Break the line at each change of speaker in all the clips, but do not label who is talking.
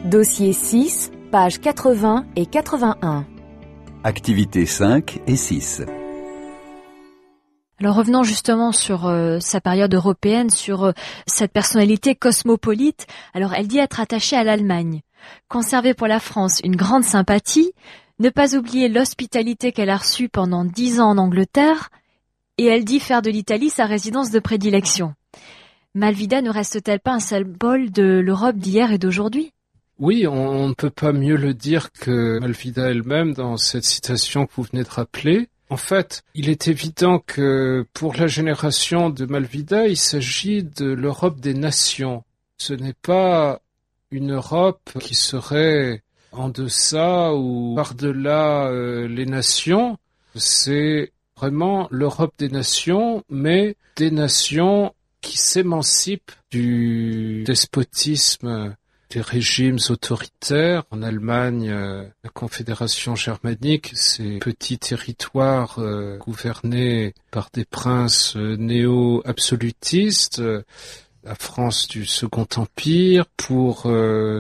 Dossier 6, pages 80 et 81.
Activités 5 et 6.
Alors revenons justement sur sa période européenne, sur cette personnalité cosmopolite. Alors elle dit être attachée à l'Allemagne, conserver pour la France une grande sympathie, ne pas oublier l'hospitalité qu'elle a reçue pendant 10 ans en Angleterre, et elle dit faire de l'Italie sa résidence de prédilection. Malvida ne reste-t-elle pas un symbole de l'Europe d'hier et d'aujourd'hui ?
Oui, on ne peut pas mieux le dire que Malvida elle-même dans cette citation que vous venez de rappeler. En fait, il est évident que pour la génération de Malvida, il s'agit de l'Europe des nations. Ce n'est pas une Europe qui serait en deçà ou par-delà les nations. C'est vraiment l'Europe des nations, mais des nations qui s'émancipent du despotisme des régimes autoritaires. En Allemagne, la Confédération germanique, ces petits territoires gouvernés par des princes néo-absolutistes, la France du Second Empire. Pour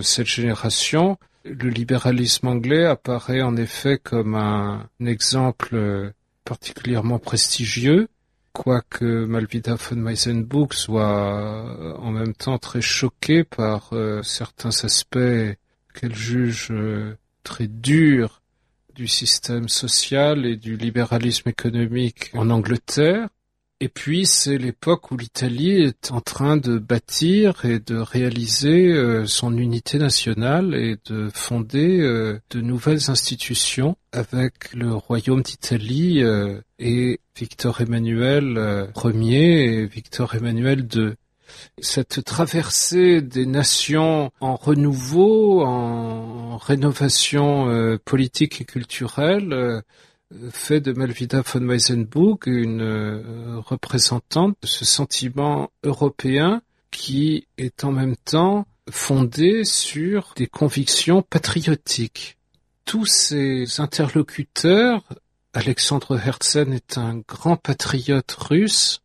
cette génération, le libéralisme anglais apparaît en effet comme un exemple particulièrement prestigieux, quoique Malvida von Meisenbuch soit en même temps très choquée par certains aspects qu'elle juge très durs du système social et du libéralisme économique en Angleterre. Et puis c'est l'époque où l'Italie est en train de bâtir et de réaliser son unité nationale et de fonder de nouvelles institutions avec le royaume d'Italie et Victor Emmanuel Ier et Victor Emmanuel II. Cette traversée des nations en renouveau, en rénovation politique et culturelle fait de Malvida von Meisenbuch une représentante de ce sentiment européen qui est en même temps fondé sur des convictions patriotiques. Tous ces interlocuteurs, Alexandre Herzen est un grand patriote russe,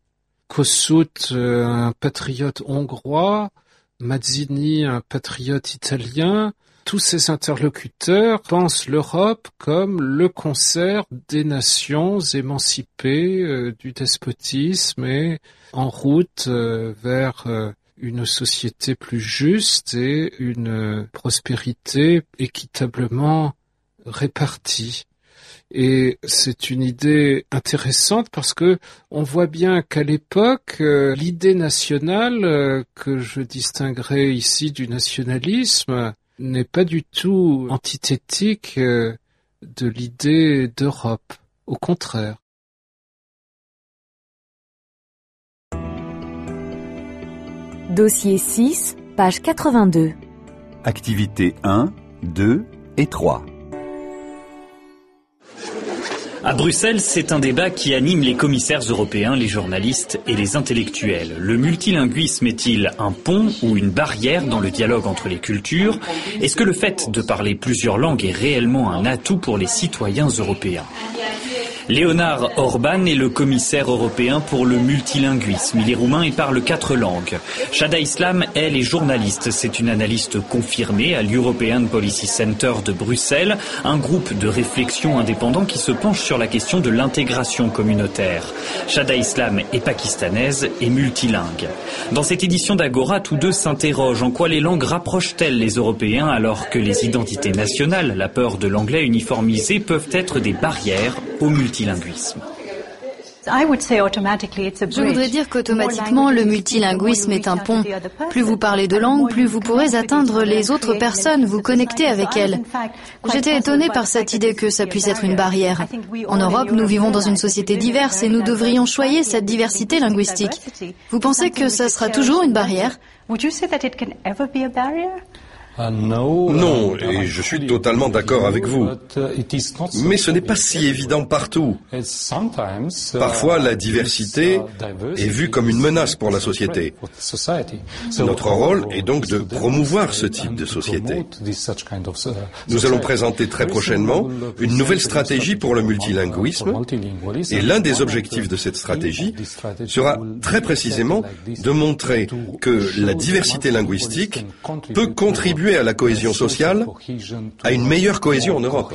Kossuth un patriote hongrois, Mazzini un patriote italien. Tous ces interlocuteurs pensent l'Europe comme le concert des nations émancipées du despotisme et en route vers une société plus juste et une prospérité équitablement répartie. Et c'est une idée intéressante parce que on voit bien qu'à l'époque, l'idée nationale que je distinguerai ici du nationalisme n'est pas du tout antithétique de l'idée d'Europe. Au contraire.
Dossier 6, page 82.
Activités 1, 2 et 3.
À Bruxelles, c'est un débat qui anime les commissaires européens, les journalistes et les intellectuels. Le multilinguisme est-il un pont ou une barrière dans le dialogue entre les cultures ? Est-ce que le fait de parler plusieurs langues est réellement un atout pour les citoyens européens ? Leonard Orban est le commissaire européen pour le multilinguisme. Il est roumain et parle 4 langues. Shada Islam, elle, est journaliste. C'est une analyste confirmée à l'European Policy Center de Bruxelles, un groupe de réflexion indépendant qui se penche sur la question de l'intégration communautaire. Shada Islam est pakistanaise et multilingue. Dans cette édition d'Agora, tous deux s'interrogent en quoi les langues rapprochent-elles les Européens alors que les identités nationales, la peur de l'anglais uniformisé, peuvent être des barrières au multilinguisme.
Je voudrais dire qu'automatiquement, le multilinguisme est un pont. Plus vous parlez de langues, plus vous pourrez atteindre les autres personnes, vous connecter avec elles. J'étais étonnée par cette idée que ça puisse être une barrière. En Europe, nous vivons dans une société diverse et nous devrions choyer cette diversité linguistique. Vous pensez que ça sera toujours une barrière ?
Non, et je suis totalement d'accord avec vous. Mais ce n'est pas si évident partout. Parfois, la diversité est vue comme une menace pour la société. Notre rôle est donc de promouvoir ce type de société. Nous allons présenter très prochainement une nouvelle stratégie pour le multilinguisme, et l'un des objectifs de cette stratégie sera très précisément de montrer que la diversité linguistique peut contribuer contribuer à la cohésion sociale, à une meilleure cohésion en Europe.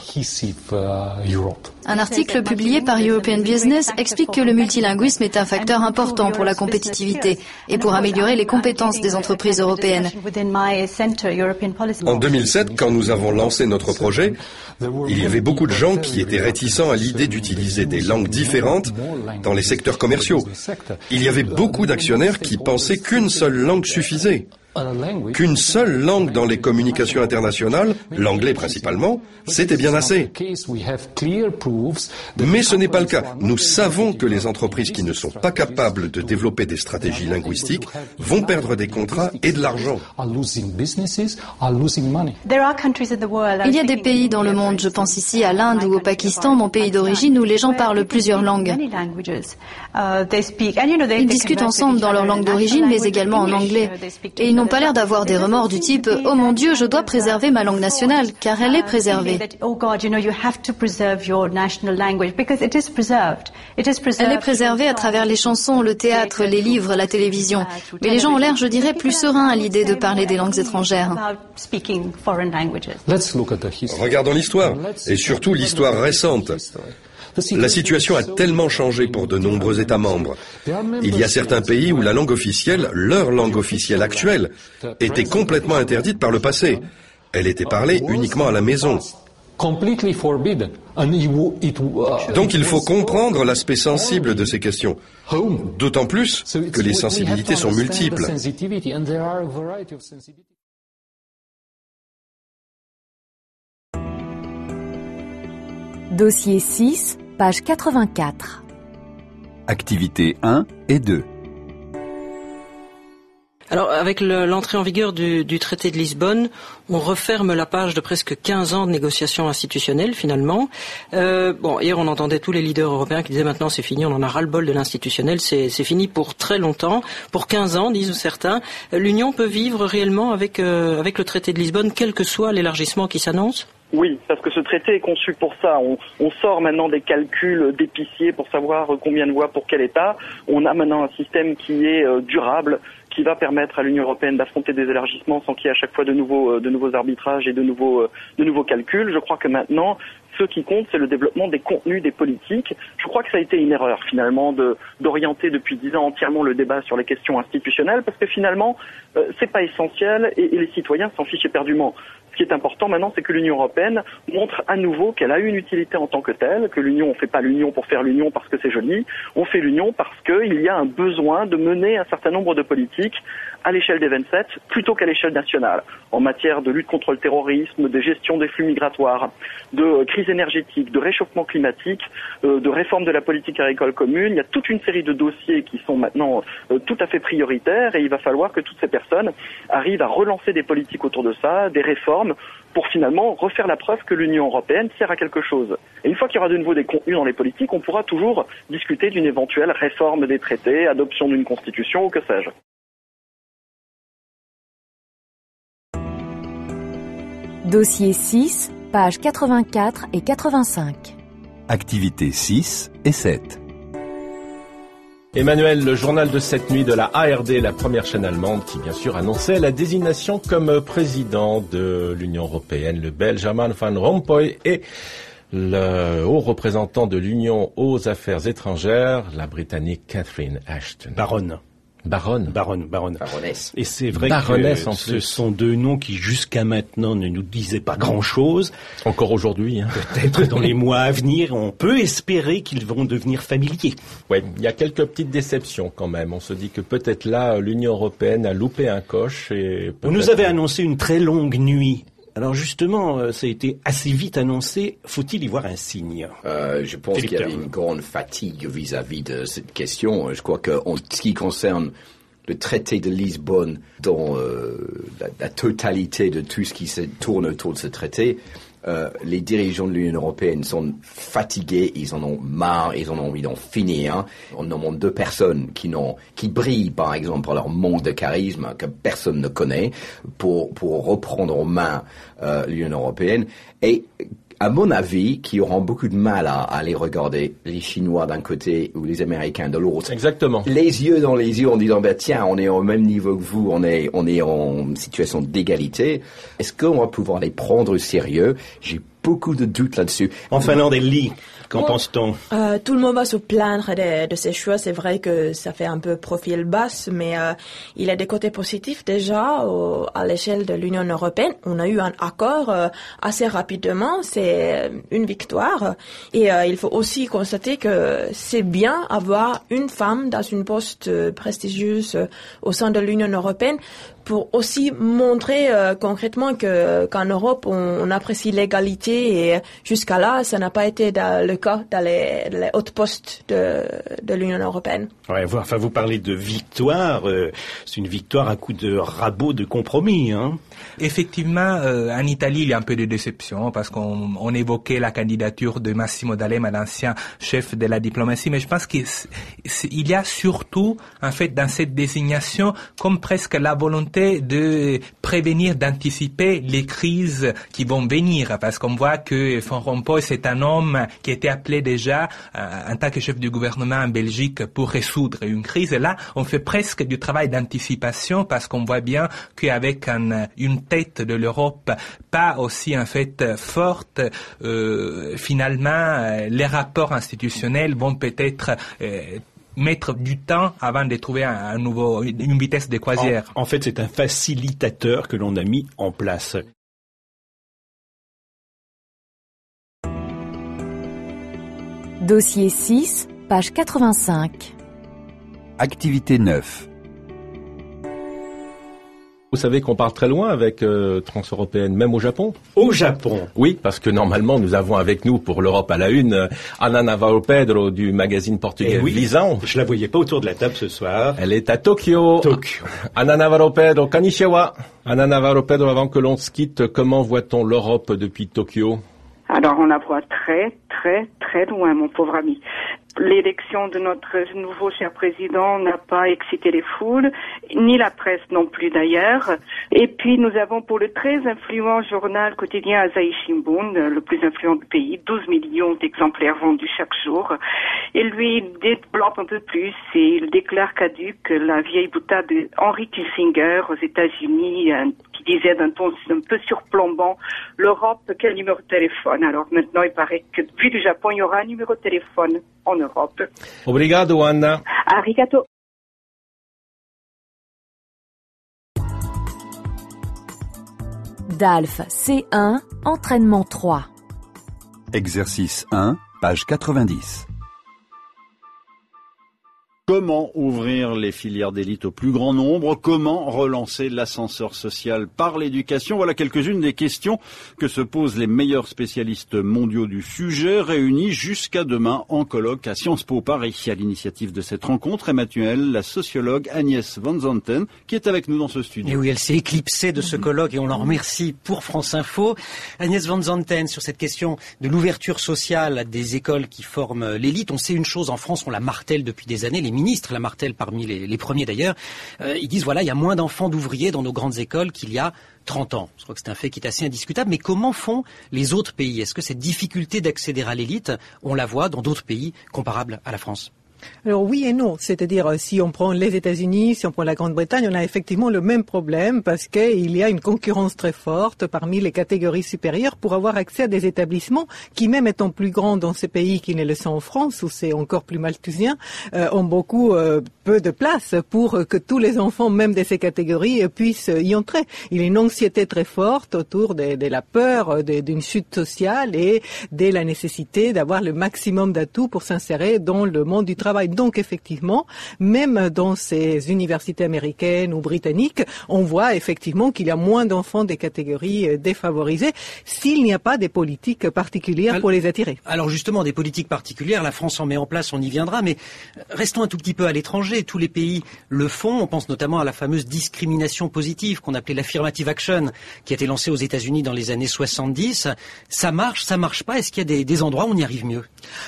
Un article publié par European Business explique que le multilinguisme est un facteur important pour la compétitivité et pour améliorer les compétences des entreprises européennes.
En 2007, quand nous avons lancé notre projet, il y avait beaucoup de gens qui étaient réticents à l'idée d'utiliser des langues différentes dans les secteurs commerciaux. Il y avait beaucoup d'actionnaires qui pensaient qu'une seule langue suffisait. Qu'une seule langue dans les communications internationales, l'anglais principalement, c'était bien assez. Mais ce n'est pas le cas. Nous savons que les entreprises qui ne sont pas capables de développer des stratégies linguistiques vont perdre des contrats et de l'argent.
Il y a des pays dans le monde, je pense ici à l'Inde ou au Pakistan, mon pays d'origine, où les gens parlent plusieurs langues. Ils discutent ensemble dans leur langue d'origine, mais également en anglais. Et ils n'ont pas l'air d'avoir des remords du type « Oh mon Dieu, je dois préserver ma langue nationale », car elle est préservée. Elle est préservée à travers les chansons, le théâtre, les livres, la télévision. Mais les gens ont l'air, je dirais, plus sereins à l'idée de parler des langues étrangères.
Regardons l'histoire, et surtout l'histoire récente. La situation a tellement changé pour de nombreux États membres. Il y a certains pays où la langue officielle, leur langue officielle actuelle, était complètement interdite par le passé. Elle était parlée uniquement à la maison. Donc il faut comprendre l'aspect sensible de ces questions. D'autant plus que les sensibilités sont multiples.
Dossier 6, page 84.
Activités 1 et 2.
Alors, avec l'entrée en vigueur du traité de Lisbonne, on referme la page de presque 15 ans de négociations institutionnelles, finalement. Hier, on entendait tous les leaders européens qui disaient maintenant c'est fini, on en a ras-le-bol de l'institutionnel, c'est fini pour très longtemps. Pour 15 ans, disent certains. L'Union peut vivre réellement avec le traité de Lisbonne, quel que soit l'élargissement qui s'annonce ?
Oui, parce que ce traité est conçu pour ça. On sort maintenant des calculs d'épicier pour savoir combien de voix pour quel État. On a maintenant un système qui est durable, qui va permettre à l'Union européenne d'affronter des élargissements sans qu'il y ait à chaque fois de nouveaux arbitrages et de nouveaux calculs. Je crois que maintenant, ce qui compte, c'est le développement des contenus, des politiques. Je crois que ça a été une erreur, finalement, d'orienter depuis 10 ans entièrement le débat sur les questions institutionnelles, parce que finalement, c'est pas essentiel et les citoyens s'en fichent éperdument. Ce qui est important maintenant, c'est que l'Union européenne montre à nouveau qu'elle a une utilité en tant que telle, que l'Union, on fait pas l'Union pour faire l'Union parce que c'est joli, on fait l'Union parce qu'il y a un besoin de mener un certain nombre de politiques à l'échelle des 27 plutôt qu'à l'échelle nationale, en matière de lutte contre le terrorisme, de gestion des flux migratoires, de crise énergétique, de réchauffement climatique, de réforme de la politique agricole commune. Il y a toute une série de dossiers qui sont maintenant tout à fait prioritaires et il va falloir que toutes ces personnes arrivent à relancer des politiques autour de ça, des réformes, pour finalement refaire la preuve que l'Union européenne sert à quelque chose. Et une fois qu'il y aura de nouveau des contenus dans les politiques, on pourra toujours discuter d'une éventuelle réforme des traités, adoption d'une constitution ou que sais-je.
Dossier 6, pages 84 et 85.
Activités 6 et 7.
Emmanuel, le journal de cette nuit de la ARD, la première chaîne allemande qui bien sûr annonçait la désignation comme président de l'Union européenne, le Belge Herman Van Rompuy et le haut représentant de l'Union aux affaires étrangères, la Britannique Catherine Ashton.
Baronesse. Et c'est vrai que ce sont deux noms qui jusqu'à maintenant ne nous disaient pas grand-chose.
Encore aujourd'hui.
Peut-être dans les mois à venir, on peut espérer qu'ils vont devenir familiers.
Oui, il y a quelques petites déceptions quand même. On se dit que peut-être là, l'Union européenne a loupé un coche.
On nous avait annoncé une très longue nuit. Alors justement, ça a été assez vite annoncé. Faut-il y voir un signe ?
Je pense qu'il y avait une grande fatigue vis-à-vis de cette question. Je crois que en ce qui concerne le traité de Lisbonne, dans la totalité de tout ce qui se tourne autour de ce traité, les dirigeants de l'Union européenne sont fatigués, ils en ont marre, ils en ont envie d'en finir. On nomme deux personnes qui brillent par exemple par leur manque de charisme que personne ne connaît pour reprendre en main l'Union européenne. Et à mon avis, qui auront beaucoup de mal à les regarder, les Chinois d'un côté ou les Américains de l'autre.
Exactement.
Les yeux dans les yeux en disant, tiens, on est au même niveau que vous, on est en situation d'égalité. Est-ce qu'on va pouvoir les prendre au sérieux? J'ai beaucoup de doutes là-dessus.
En Finlande, Ellie, qu'en pense-t-on?
Tout le monde va se plaindre de ces choix. C'est vrai que ça fait un peu profil bas, mais il y a des côtés positifs déjà à l'échelle de l'Union européenne. On a eu un accord assez rapidement. C'est une victoire. Et il faut aussi constater que c'est bien avoir une femme dans une poste prestigieuse au sein de l'Union européenne pour aussi montrer concrètement qu'en Europe, on apprécie l'égalité et jusqu'à là, ça n'a pas été le cas dans les hautes postes de l'Union européenne.
Ouais, enfin, vous parlez de victoire, c'est une victoire à coup de rabot de compromis, hein.
Effectivement, en Italie, il y a un peu de déception parce qu'on évoquait la candidature de Massimo D'Alema, l'ancien chef de la diplomatie, mais je pense qu'il y a surtout, en fait, dans cette désignation, comme presque la volonté de prévenir, d'anticiper les crises qui vont venir, parce qu'on voit que Van Rompuy, c'est un homme qui était appelé déjà en tant que chef du gouvernement en Belgique pour résoudre une crise. Et là, on fait presque du travail d'anticipation parce qu'on voit bien qu'avec une tête de l'Europe pas aussi en fait forte, finalement, les rapports institutionnels vont peut-être mettre du temps avant de trouver une vitesse de croisière.
En fait, c'est un facilitateur que l'on a mis en place.
Dossier 6, page 85.
Activité 9.
Vous savez qu'on part très loin avec Transeuropéenne, même au Japon.
Au Japon?
Oui, parce que normalement, nous avons avec nous, pour l'Europe à la une, Ana Navarro Pedro du magazine portugais Visão.
Je la voyais pas autour de la table ce soir.
Elle est à Tokyo. Ana Navarro Pedro, konnichiwa. Ana Navarro Pedro, avant que l'on se quitte, comment voit-on l'Europe depuis Tokyo?
Alors, on la voit très, très, très loin, mon pauvre ami. L'élection de notre nouveau cher président n'a pas excité les foules, ni la presse non plus d'ailleurs. Et puis nous avons pour le très influent journal quotidien Asahi Shimbun, le plus influent du pays, 12 millions d'exemplaires vendus chaque jour. Et lui, il développe un peu plus et il déclare caduque la vieille boutade de Henry Kissinger aux États-Unis, qui disait d'un ton un peu surplombant, l'Europe, quel numéro de téléphone? Alors maintenant, il paraît que depuis le Japon, il y aura un numéro de téléphone en Europe.
Obrigado, Anna.
Arigato.
DALF C1, entraînement 3.
Exercice 1, page 90.
Comment ouvrir les filières d'élite au plus grand nombre? Comment relancer l'ascenseur social par l'éducation? Voilà quelques-unes des questions que se posent les meilleurs spécialistes mondiaux du sujet, réunis jusqu'à demain en colloque à Sciences Po Paris. À l'initiative de cette rencontre, Emmanuel, la sociologue Agnès Van Zanten, qui est avec nous dans ce studio.
Et oui, elle s'est éclipsée de ce colloque et on l'en remercie pour France Info. Agnès Van Zanten, sur cette question de l'ouverture sociale des écoles qui forment l'élite, on sait une chose, en France, on la martèle depuis des années, les ministres la martèlent parmi les premiers d'ailleurs, ils disent voilà, il y a moins d'enfants d'ouvriers dans nos grandes écoles qu'il y a 30 ans. Je crois que c'est un fait qui est assez indiscutable, mais comment font les autres pays? Est-ce que cette difficulté d'accéder à l'élite, on la voit dans d'autres pays comparables à la France?
Alors oui et non, c'est-à-dire si on prend les États-Unis, si on prend la Grande-Bretagne, on a effectivement le même problème parce qu'il y a une concurrence très forte parmi les catégories supérieures pour avoir accès à des établissements qui, même étant plus grands dans ces pays qui ne le sont en France, où c'est encore plus malthusien, ont beaucoup peu de place pour que tous les enfants, même de ces catégories, puissent y entrer. Il y a une anxiété très forte autour de la peur d'une chute sociale et de la nécessité d'avoir le maximum d'atouts pour s'insérer dans le monde du travail. Donc effectivement, même dans ces universités américaines ou britanniques, on voit effectivement qu'il y a moins d'enfants des catégories défavorisées s'il n'y a pas des politiques particulières pour les attirer.
Alors justement, des politiques particulières, la France en met en place, on y viendra, mais restons un tout petit peu à l'étranger. Tous les pays le font. On pense notamment à la fameuse discrimination positive qu'on appelait l'affirmative action, qui a été lancée aux États-Unis dans les années 70. Ça marche pas? Est-ce qu'il y a des endroits où on y arrive mieux?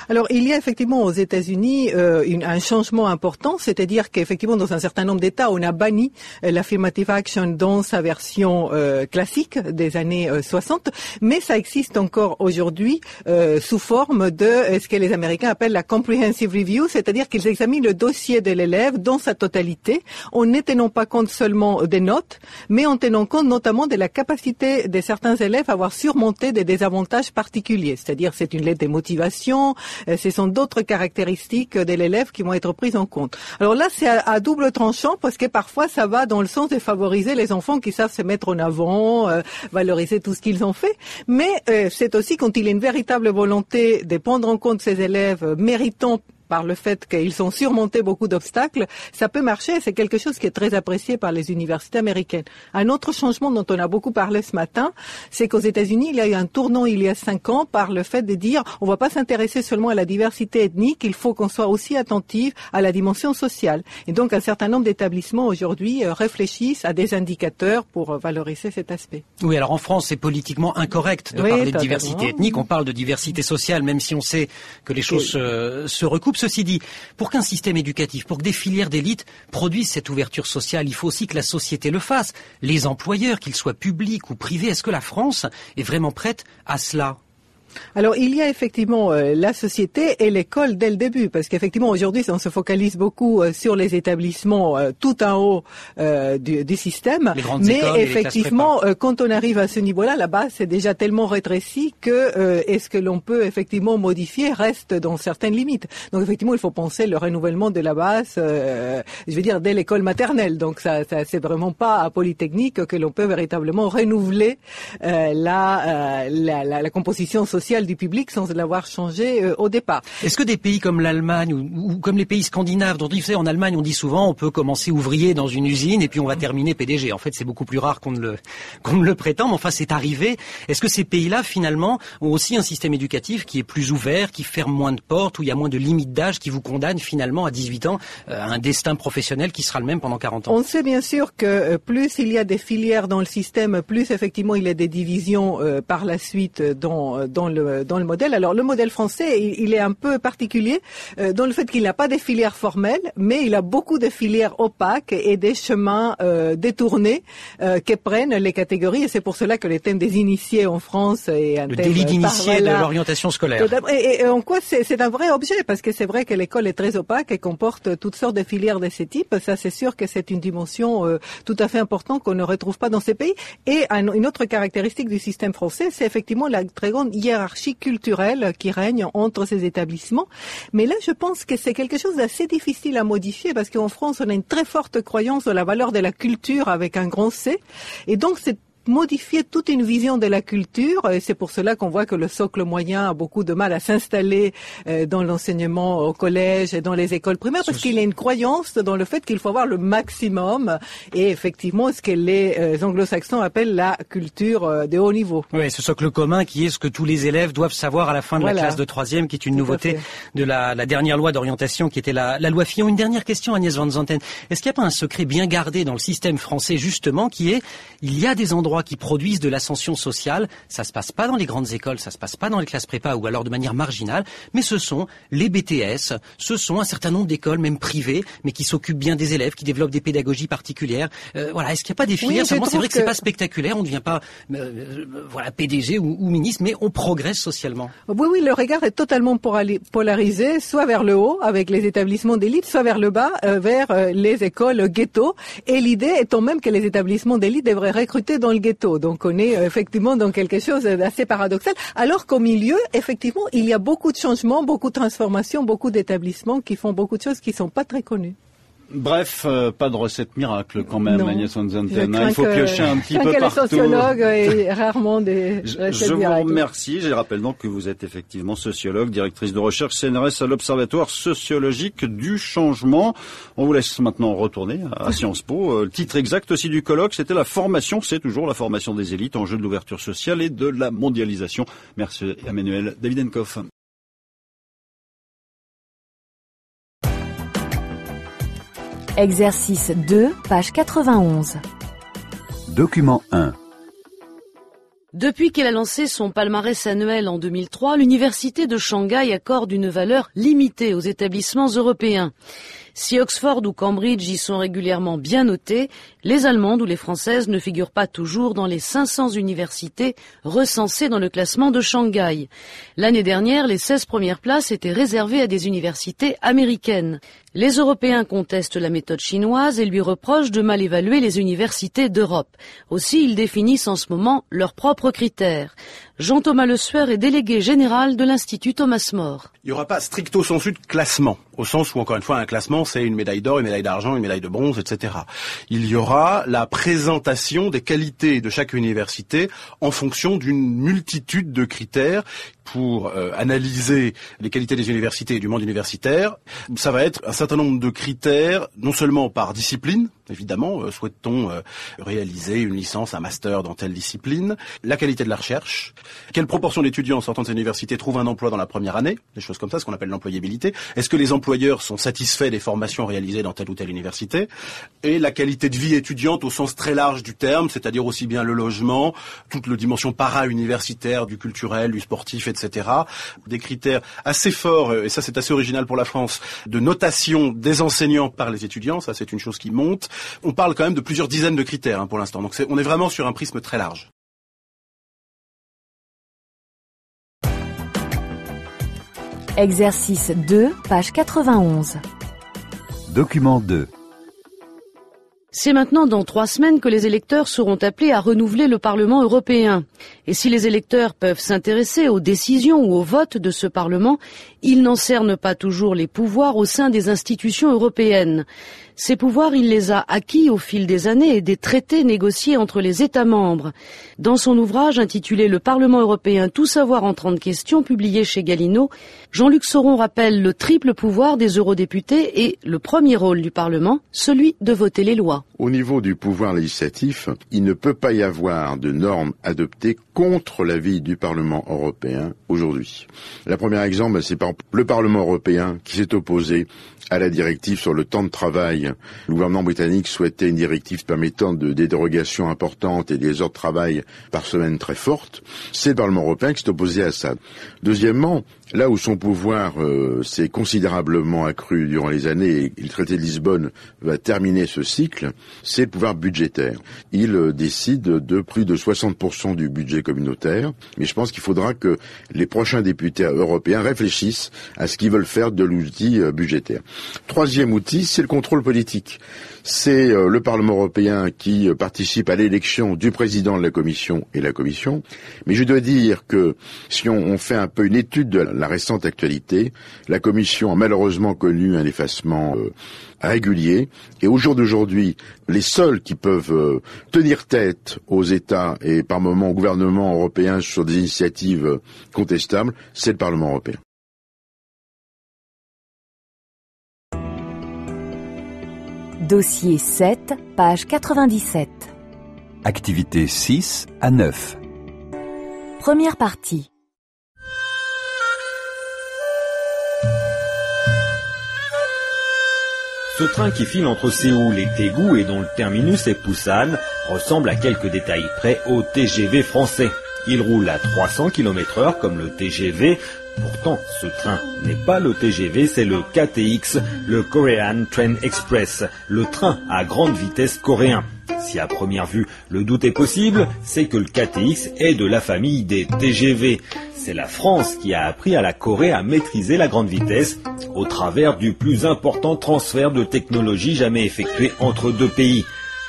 Alors il y a effectivement aux États-Unis un changement important, c'est-à-dire qu'effectivement dans un certain nombre d'États, on a banni l'affirmative action dans sa version classique des années 60, mais ça existe encore aujourd'hui sous forme de ce que les Américains appellent la comprehensive review, c'est-à-dire qu'ils examinent le dossier de l'élève dans sa totalité, en ne tenant pas compte seulement des notes, mais en tenant compte notamment de la capacité de certains élèves à avoir surmonté des désavantages particuliers, c'est-à-dire c'est une lettre de motivation, ce sont d'autres caractéristiques de l'élève qui vont être prises en compte. Alors là, c'est à double tranchant parce que parfois ça va dans le sens de favoriser les enfants qui savent se mettre en avant, valoriser tout ce qu'ils ont fait, mais c'est aussi quand il y a une véritable volonté de prendre en compte ces élèves méritants par le fait qu'ils ont surmonté beaucoup d'obstacles, ça peut marcher. C'est quelque chose qui est très apprécié par les universités américaines. Un autre changement dont on a beaucoup parlé ce matin, c'est qu'aux États-Unis, il y a eu un tournant il y a 5 ans par le fait de dire on ne va pas s'intéresser seulement à la diversité ethnique, il faut qu'on soit aussi attentif à la dimension sociale. Et donc un certain nombre d'établissements aujourd'hui réfléchissent à des indicateurs pour valoriser cet aspect.
Oui, alors en France, c'est politiquement incorrect de parler de diversité ethnique. On parle de diversité sociale, même si on sait que les choses se recoupent. Ceci dit, pour qu'un système éducatif, pour que des filières d'élite produisent cette ouverture sociale, il faut aussi que la société le fasse. Les employeurs, qu'ils soient publics ou privés, est-ce que la France est vraiment prête à cela ?
Alors, il y a effectivement la société et l'école dès le début, parce qu'effectivement, aujourd'hui, on se focalise beaucoup sur les établissements tout en haut du système. Mais effectivement, quand on arrive à ce niveau-là, la base c'est déjà tellement rétrécie que est-ce que l'on peut effectivement modifier reste dans certaines limites. Donc, effectivement, il faut penser le renouvellement de la base, je veux dire, dès l'école maternelle. Donc, ça c'est vraiment pas à Polytechnique que l'on peut véritablement renouveler la composition sociale du public sans l'avoir changé au départ.
Est-ce que des pays comme l'Allemagne ou comme les pays scandinaves, dont vous savez, en Allemagne on dit souvent on peut commencer ouvrier dans une usine et puis on va terminer PDG. En fait c'est beaucoup plus rare qu'on ne le prétend, mais enfin c'est arrivé. Est-ce que ces pays-là finalement ont aussi un système éducatif qui est plus ouvert, qui ferme moins de portes, où il y a moins de limites d'âge, qui vous condamne finalement à 18 ans à un destin professionnel qui sera le même pendant 40 ans?
On sait bien sûr que plus il y a des filières dans le système, plus effectivement il y a des divisions par la suite dans le modèle. Alors le modèle français, il est un peu particulier dans le fait qu'il n'a pas des filières formelles, mais il a beaucoup de filières opaques et des chemins détournés que prennent les catégories. Et c'est pour cela que le thème des initiés en France est un thème...
Le délit d'initié de l'orientation scolaire.
Et en quoi c'est un vrai objet, parce que c'est vrai que l'école est très opaque et comporte toutes sortes de filières de ce type. Ça, c'est sûr que c'est une dimension tout à fait importante qu'on ne retrouve pas dans ces pays. Et une autre caractéristique du système français, c'est effectivement la très grande hiérarchie culturelle qui règne entre ces établissements. Mais là, je pense que c'est quelque chose d'assez difficile à modifier parce qu'en France, on a une très forte croyance dans la valeur de la culture avec un grand C. Et donc, c'est modifier toute une vision de la culture, et c'est pour cela qu'on voit que le socle moyen a beaucoup de mal à s'installer dans l'enseignement au collège et dans les écoles primaires, parce qu'il y a une croyance dans le fait qu'il faut avoir le maximum, et effectivement ce que les anglo-saxons appellent la culture de haut niveau.
Oui, ce socle commun qui est ce que tous les élèves doivent savoir à la fin de la classe de 3e, qui est une nouveauté de la dernière loi d'orientation, qui était la loi Fillon. Une dernière question, Agnès Van Zanten. Est-ce qu'il n'y a pas un secret bien gardé dans le système français, justement, qui est, il y a des endroits qui produisent de l'ascension sociale, ça se passe pas dans les grandes écoles, ça se passe pas dans les classes prépa ou alors de manière marginale, mais ce sont les BTS, ce sont un certain nombre d'écoles, même privées, mais qui s'occupent bien des élèves, qui développent des pédagogies particulières. Voilà, est-ce qu'il n'y a pas des filières? C'est vrai que c'est pas spectaculaire, on ne devient pas PDG ou ministre, mais on progresse socialement.
Oui, le regard est totalement polarisé, soit vers le haut, avec les établissements d'élite, soit vers le bas, vers les écoles ghetto. Et l'idée étant même que les établissements d'élite devraient recruter dans le ghetto. Donc on est effectivement dans quelque chose d'assez paradoxal. Alors qu'au milieu, effectivement, il y a beaucoup de changements, beaucoup de transformations, beaucoup d'établissements qui font beaucoup de choses qui ne sont pas très connues.
Bref, pas de recette miracle quand même, Agnès Van Zanten. Il faut piocher un petit peu partout.
Les sociologues et rarement des
Je vous remercie. Je rappelle donc que vous êtes effectivement sociologue, directrice de recherche CNRS à l'Observatoire sociologique du changement. On vous laisse maintenant retourner à Sciences Po. Le titre exact aussi du colloque, c'était la formation, c'est toujours la formation des élites, enjeu de l'ouverture sociale et de la mondialisation. Merci Emmanuel Davidenkoff.
Exercice 2, page 91.
Document 1.
Depuis qu'elle a lancé son palmarès annuel en 2003, l'université de Shanghai accorde une valeur limitée aux établissements européens. Si Oxford ou Cambridge y sont régulièrement bien notés, les allemandes ou les françaises ne figurent pas toujours dans les 500 universités recensées dans le classement de Shanghai. L'année dernière, les 16 premières places étaient réservées à des universités américaines. Les Européens contestent la méthode chinoise et lui reprochent de mal évaluer les universités d'Europe. Aussi, ils définissent en ce moment leurs propres critères. Jean-Thomas Le Sueur est délégué général de l'Institut Thomas More.
Il n'y aura pas stricto sensu de classement, au sens où, encore une fois, un classement, c'est une médaille d'or, une médaille d'argent, une médaille de bronze, etc. Il y aura la présentation des qualités de chaque université en fonction d'une multitude de critères pour analyser les qualités des universités et du monde universitaire. Ça va être un certain nombre de critères, non seulement par discipline, évidemment, souhaite-t-on réaliser une licence, un master dans telle discipline, la qualité de la recherche, quelle proportion d'étudiants sortant de ces universités trouvent un emploi dans la première année, des choses comme ça, ce qu'on appelle l'employabilité, est-ce que les employeurs sont satisfaits des formations réalisées dans telle ou telle université, et la qualité de vie étudiante au sens très large du terme, c'est-à-dire aussi bien le logement, toute la dimension para-universitaire, du culturel, du sportif, etc. Des critères assez forts, et ça c'est assez original pour la France, de notation des enseignants par les étudiants, ça c'est une chose qui monte. On parle quand même de plusieurs dizaines de critères pour l'instant, donc on est vraiment sur un prisme très large.
Exercice 2, page 91.
Document 2.
C'est maintenant dans 3 semaines que les électeurs seront appelés à renouveler le Parlement européen. Et si les électeurs peuvent s'intéresser aux décisions ou aux votes de ce Parlement, ils n'en cernent pas toujours les pouvoirs au sein des institutions européennes. Ces pouvoirs, il les a acquis au fil des années et des traités négociés entre les États membres. Dans son ouvrage intitulé « Le Parlement européen, tout savoir en 30 questions », publié chez Galliano, Jean-Luc Sauron rappelle le triple pouvoir des eurodéputés et le premier rôle du Parlement, celui de voter les lois.
Au niveau du pouvoir législatif, il ne peut pas y avoir de normes adoptées contre l'avis du Parlement européen aujourd'hui. Le premier exemple, c'est par exemple le Parlement européen qui s'est opposé à la directive sur le temps de travail. Le gouvernement britannique souhaitait une directive permettant des dérogations importantes et des heures de travail par semaine très fortes. C'est le Parlement européen qui s'est opposé à ça. Deuxièmement, là où son pouvoir s'est considérablement accru durant les années, et le traité de Lisbonne va terminer ce cycle, c'est le pouvoir budgétaire. Il décide de plus de 60% du budget communautaire, mais je pense qu'il faudra que les prochains députés européens réfléchissent à ce qu'ils veulent faire de l'outil budgétaire. Troisième outil, c'est le contrôle politique. C'est le Parlement européen qui participe à l'élection du président de la Commission et la Commission. Mais je dois dire que si on fait un peu une étude de la récente actualité, la Commission a malheureusement connu un effacement régulier. Et au jour d'aujourd'hui, les seuls qui peuvent tenir tête aux États et par moments au gouvernement européen sur des initiatives contestables, c'est le Parlement européen.
Dossier 7, page 97.
Activité 6 à 9.
Première partie.
Ce train qui file entre Séoul et Daegu et dont le terminus est Busan ressemble à quelques détails près au TGV français. Il roule à 300 km/h comme le TGV. Pourtant, ce train n'est pas le TGV, c'est le KTX, le Korean Train Express, le train à grande vitesse coréen. Si à première vue, le doute est possible, c'est que le KTX est de la famille des TGV. C'est la France qui a appris à la Corée à maîtriser la grande vitesse au travers du plus important transfert de technologie jamais effectué entre deux pays.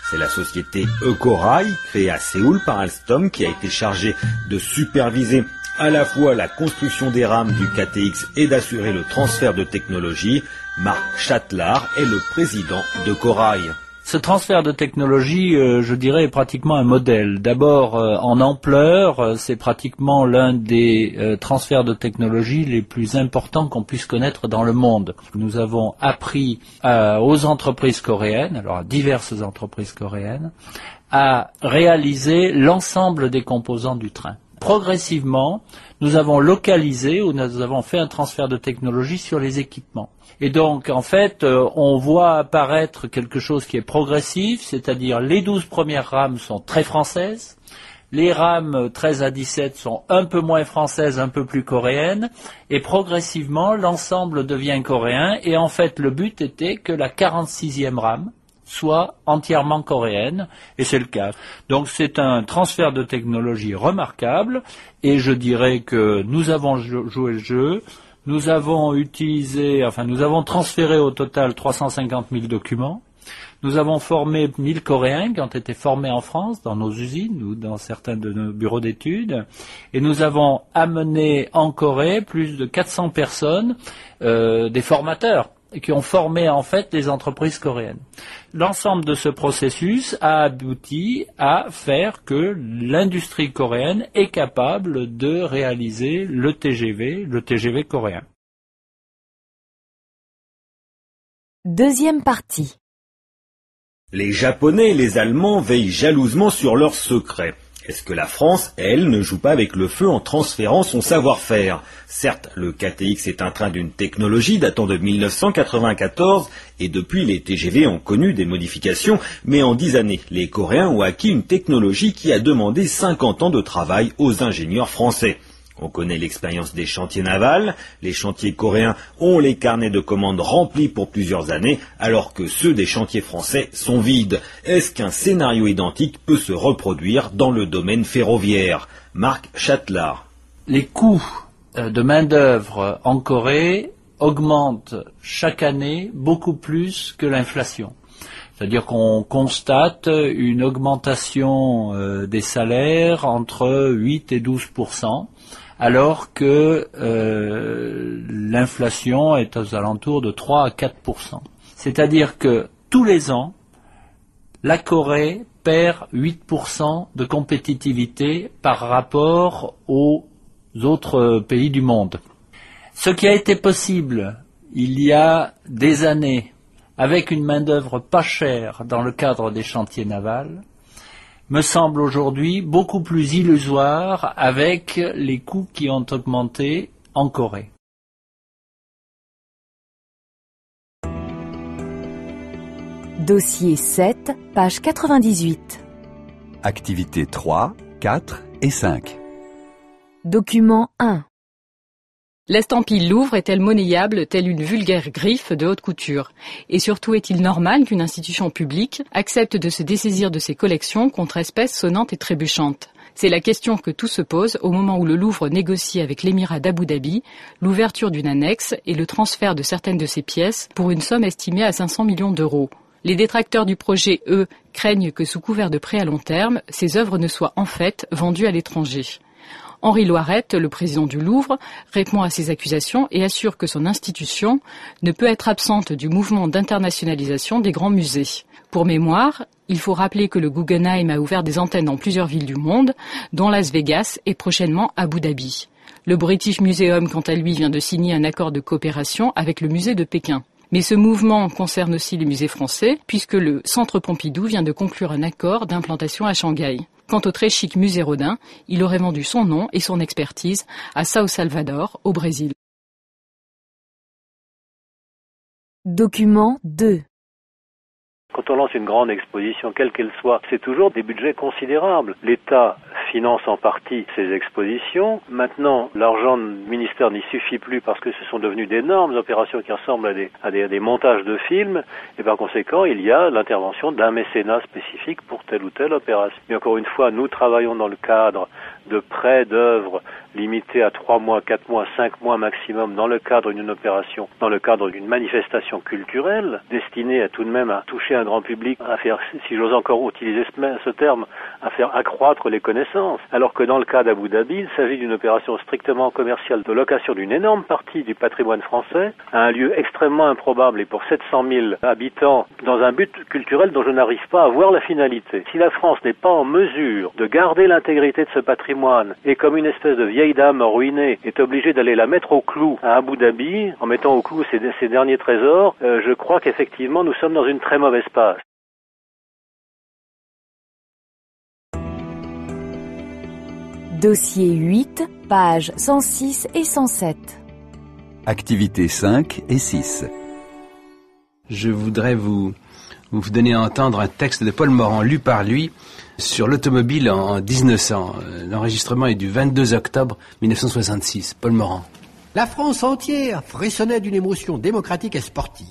C'est la société Eukorail, créée à Séoul par Alstom, qui a été chargée de superviser à la fois la construction des rames du KTX et d'assurer le transfert de technologie. Marc Chatlar est le président d'Eukorail.
Ce transfert de technologie, je dirais, est pratiquement un modèle. D'abord, en ampleur, c'est pratiquement l'un des transferts de technologie les plus importants qu'on puisse connaître dans le monde. Nous avons appris aux entreprises coréennes, alors à diverses entreprises coréennes, à réaliser l'ensemble des composants du train. Progressivement, nous avons localisé ou nous avons fait un transfert de technologie sur les équipements. Et donc, en fait, on voit apparaître quelque chose qui est progressif, c'est-à-dire les 12 premières rames sont très françaises, Les rames 13 à 17 sont un peu moins françaises, un peu plus coréennes, et progressivement, l'ensemble devient coréen, et en fait, le but était que la 46e rame soit entièrement coréenne, et c'est le cas. Donc c'est un transfert de technologie remarquable, et je dirais que nous avons joué le jeu, nous avons transféré au total 350 000 documents. Nous avons formé 1000 Coréens qui ont été formés en France, dans nos usines ou dans certains de nos bureaux d'études. Et nous avons amené en Corée plus de 400 personnes, des formateurs, qui ont formé en fait les entreprises coréennes. L'ensemble de ce processus a abouti à faire que l'industrie coréenne est capable de réaliser le TGV coréen.
Deuxième partie.
Les Japonais et les Allemands veillent jalousement sur leurs secrets. Est-ce que la France, elle, ne joue pas avec le feu en transférant son savoir-faire? Certes, le KTX est un train d'une technologie datant de 1994 et depuis les TGV ont connu des modifications, mais en 10 années, les Coréens ont acquis une technologie qui a demandé 50 ans de travail aux ingénieurs français. On connaît l'expérience des chantiers navals. Les chantiers coréens ont les carnets de commandes remplis pour plusieurs années, alors que ceux des chantiers français sont vides. Est-ce qu'un scénario identique peut se reproduire dans le domaine ferroviaire? Marc Châtelard.
Les coûts de main-d'œuvre en Corée augmentent chaque année beaucoup plus que l'inflation. C'est-à-dire qu'on constate une augmentation des salaires entre 8 et 12%. Alors que l'inflation est aux alentours de 3 à 4%. C'est-à-dire que tous les ans, la Corée perd 8% de compétitivité par rapport aux autres pays du monde. Ce qui a été possible il y a des années avec une main-d'œuvre pas chère dans le cadre des chantiers navals, me semble aujourd'hui beaucoup plus illusoire avec les coûts qui ont augmenté en Corée.
Dossier 7, page 98.
Activités 3, 4 et 5.
Document 1.
L'estampille Louvre est-elle monnayable, telle une vulgaire griffe de haute couture? Et surtout, est-il normal qu'une institution publique accepte de se dessaisir de ses collections contre espèces sonnantes et trébuchantes? C'est la question que tout se pose au moment où le Louvre négocie avec l'émirat d'Abu Dhabi l'ouverture d'une annexe et le transfert de certaines de ses pièces pour une somme estimée à 500 millions d'euros. Les détracteurs du projet, eux, craignent que sous couvert de prêt à long terme, ces œuvres ne soient en fait vendues à l'étranger. Henri Loirette, le président du Louvre, répond à ces accusations et assure que son institution ne peut être absente du mouvement d'internationalisation des grands musées. Pour mémoire, il faut rappeler que le Guggenheim a ouvert des antennes dans plusieurs villes du monde, dont Las Vegas et prochainement Abu Dhabi. Le British Museum, quant à lui, vient de signer un accord de coopération avec le musée de Pékin. Mais ce mouvement concerne aussi les musées français, puisque le Centre Pompidou vient de conclure un accord d'implantation à Shanghai. Quant au très chic musée Rodin, il aurait vendu son nom et son expertise à São Salvador, au Brésil.
Document 2.
Quand on lance une grande exposition, quelle qu'elle soit, c'est toujours des budgets considérables. L'État finance en partie ces expositions. Maintenant, l'argent du ministère n'y suffit plus parce que ce sont devenues d'énormes opérations qui ressemblent à des montages de films. Et par conséquent, il y a l'intervention d'un mécénat spécifique pour telle ou telle opération. Mais encore une fois, nous travaillons dans le cadre de prêts d'œuvres limités à 3 mois, 4 mois, 5 mois maximum dans le cadre d'une opération, dans le cadre d'une manifestation culturelle destinée à tout de même à toucher un grand public, à faire, si j'ose encore utiliser ce terme, à faire accroître les connaissances. Alors que dans le cas d'Abu Dhabi, il s'agit d'une opération strictement commerciale de location d'une énorme partie du patrimoine français à un lieu extrêmement improbable et pour 700 000 habitants dans un but culturel dont je n'arrive pas à voir la finalité. Si la France n'est pas en mesure de garder l'intégrité de ce patrimoine et comme une espèce de vieille dame ruinée est obligée d'aller la mettre au clou à Abu Dhabi en mettant au clou ses derniers trésors, je crois qu'effectivement nous sommes dans une très mauvaise passe.
Dossier 8, pages 106 et 107.
Activités 5 et 6.
Je voudrais vous donner à entendre un texte de Paul Morand lu par lui Sur l'automobile en 1900, l'enregistrement est du 22 octobre 1966. Paul Morand.
La France entière frissonnait d'une émotion démocratique et sportive.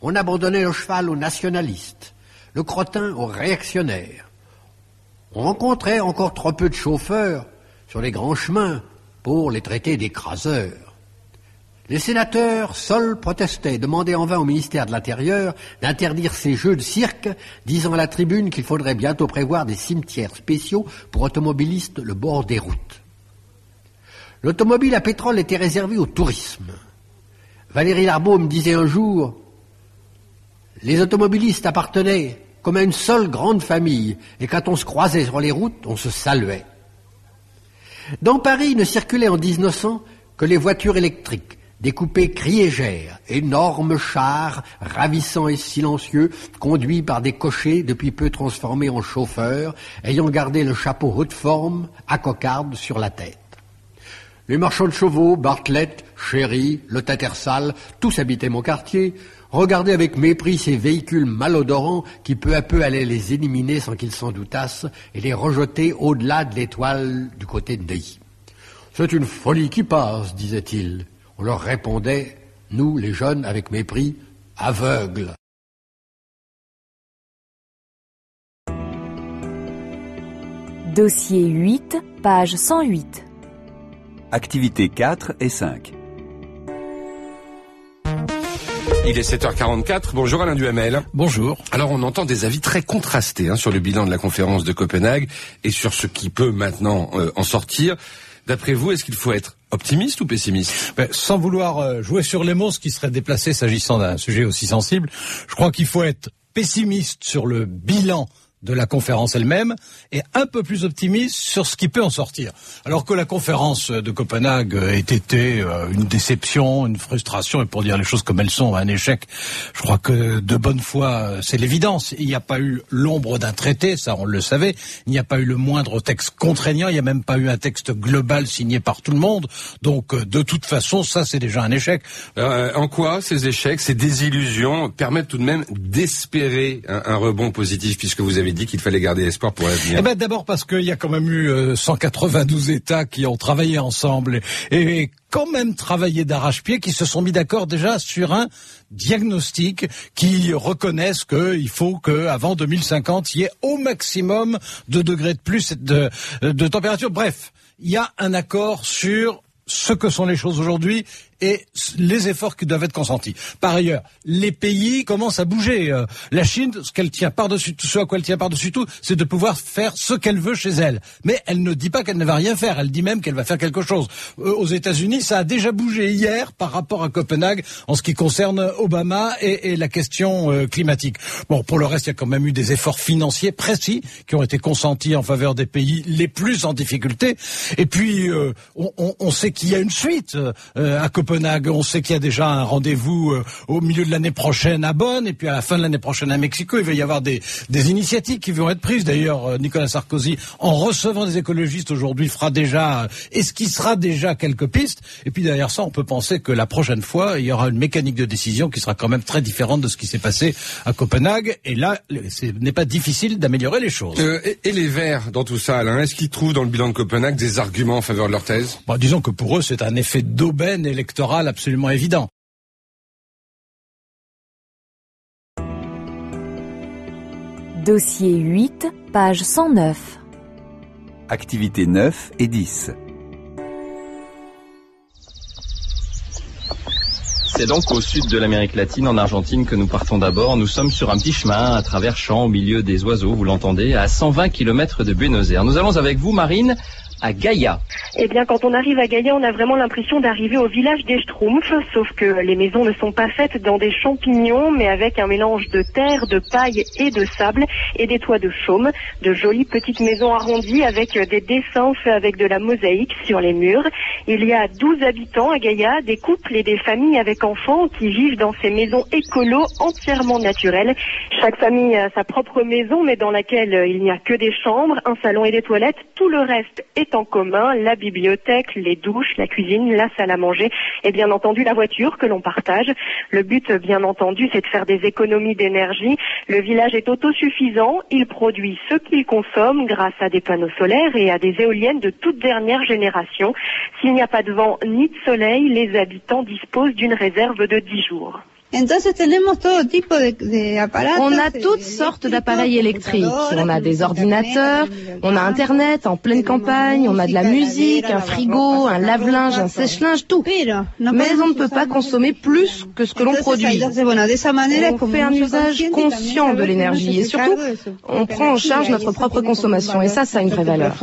On abandonnait le cheval aux nationalistes, le crottin aux réactionnaires. On rencontrait encore trop peu de chauffeurs sur les grands chemins pour les traiter d'écraseurs. Les sénateurs seuls protestaient, demandaient en vain au ministère de l'Intérieur d'interdire ces jeux de cirque, disant à la tribune qu'il faudrait bientôt prévoir des cimetières spéciaux pour automobilistes le bord des routes. L'automobile à pétrole était réservée au tourisme. Valérie Larbaud me disait un jour, les automobilistes appartenaient comme à une seule grande famille, et quand on se croisait sur les routes, on se saluait. Dans Paris ne circulaient en 1900 que les voitures électriques, des coupés criégères, énormes chars, ravissants et silencieux, conduits par des cochers depuis peu transformés en chauffeurs, ayant gardé le chapeau haute forme, à cocarde sur la tête. Les marchands de chevaux, Bartlett, Chéry, le Tattersall, tous habitaient mon quartier, regardaient avec mépris ces véhicules malodorants qui peu à peu allaient les éliminer sans qu'ils s'en doutassent et les rejeter au-delà de l'étoile du côté de Neuilly. C'est une folie qui passe, disait-il. On leur répondait, nous, les jeunes, avec mépris, aveugles.
Dossier 8, page 108.
Activités 4 et 5.
Il est 7h44. Bonjour Alain Duhamel.
Bonjour.
Alors on entend des avis très contrastés sur le bilan de la conférence de Copenhague et sur ce qui peut maintenant en sortir. D'après vous, est-ce qu'il faut être optimiste ou pessimiste?
Sans vouloir jouer sur les mots, ce qui serait déplacé s'agissant d'un sujet aussi sensible, je crois qu'il faut être pessimiste sur le bilan de la conférence elle-même et un peu plus optimiste sur ce qui peut en sortir. Alors que la conférence de Copenhague ait été une déception, une frustration, et pour dire les choses comme elles sont, un échec, je crois que de bonne foi, c'est l'évidence. Il n'y a pas eu l'ombre d'un traité, ça on le savait. Il n'y a pas eu le moindre texte contraignant, il n'y a même pas eu un texte global signé par tout le monde. Donc de toute façon, ça c'est déjà un échec.
En quoi ces échecs, ces désillusions permettent tout de même d'espérer un rebond positif, puisque vous avez dit qu'il fallait garder espoir pour l'avenir?
D'abord parce qu'il y a quand même eu 192 États qui ont travaillé ensemble et quand même travaillé d'arrache-pied, qui se sont mis d'accord déjà sur un diagnostic, qui reconnaissent qu'il faut qu'avant 2050, il y ait au maximum 2 degrés de plus de température. Bref, il y a un accord sur ce que sont les choses aujourd'hui et les efforts qui doivent être consentis. Par ailleurs, les pays commencent à bouger. La Chine, ce à quoi elle tient par-dessus tout, c'est de pouvoir faire ce qu'elle veut chez elle. Mais elle ne dit pas qu'elle ne va rien faire, elle dit même qu'elle va faire quelque chose. Aux États-Unis, ça a déjà bougé hier par rapport à Copenhague en ce qui concerne Obama et la question climatique. Bon, pour le reste, il y a quand même eu des efforts financiers précis qui ont été consentis en faveur des pays les plus en difficulté. Et puis, on sait qu'il y a une suite à Copenhague. On sait qu'il y a déjà un rendez-vous au milieu de l'année prochaine à Bonn et puis à la fin de l'année prochaine à Mexico. Il va y avoir des initiatives qui vont être prises. D'ailleurs, Nicolas Sarkozy, en recevant des écologistes aujourd'hui, esquissera déjà quelques pistes. Et puis derrière ça, on peut penser que la prochaine fois, il y aura une mécanique de décision qui sera quand même très différente de ce qui s'est passé à Copenhague. Et là, ce n'est pas difficile d'améliorer les choses.
Et les Verts dans tout ça, Alain, est-ce qu'ils trouvent dans le bilan de Copenhague des arguments en faveur de leur thèse?
Disons que pour eux, c'est un effet d'aubaine électorale absolument évident.
Dossier 8, page 109.
Activités 9 et 10.
C'est donc au sud de l'Amérique latine, en Argentine, que nous partons d'abord. Nous sommes sur un petit chemin à travers champs, au milieu des oiseaux, vous l'entendez, à 120 km de Buenos Aires. Nous allons avec vous, Marine, à Gaïa.
Eh bien, quand on arrive à Gaïa, on a vraiment l'impression d'arriver au village des Schtroumpfs, sauf que les maisons ne sont pas faites dans des champignons, mais avec un mélange de terre, de paille et de sable, et des toits de chaume, de jolies petites maisons arrondies avec des dessins faits avec de la mosaïque sur les murs. Il y a 12 habitants à Gaïa, des couples et des familles avec enfants qui vivent dans ces maisons écolo entièrement naturelles. Chaque famille a sa propre maison, mais dans laquelle il n'y a que des chambres, un salon et des toilettes. Tout le reste est est en commun, la bibliothèque, les douches, la cuisine, la salle à manger et bien entendu la voiture que l'on partage. Le but, bien entendu, c'est de faire des économies d'énergie. Le village est autosuffisant, il produit ce qu'il consomme grâce à des panneaux solaires et à des éoliennes de toute dernière génération. S'il n'y a pas de vent ni de soleil, les habitants disposent d'une réserve de 10 jours.
On a toutes sortes d'appareils électriques. On a des ordinateurs, on a Internet en pleine campagne, on a de la musique, un frigo, un lave-linge, un sèche-linge, tout. Mais on ne peut pas consommer plus que ce que l'on produit. On fait un usage conscient de l'énergie et surtout, on prend en charge notre propre consommation et ça a une vraie valeur.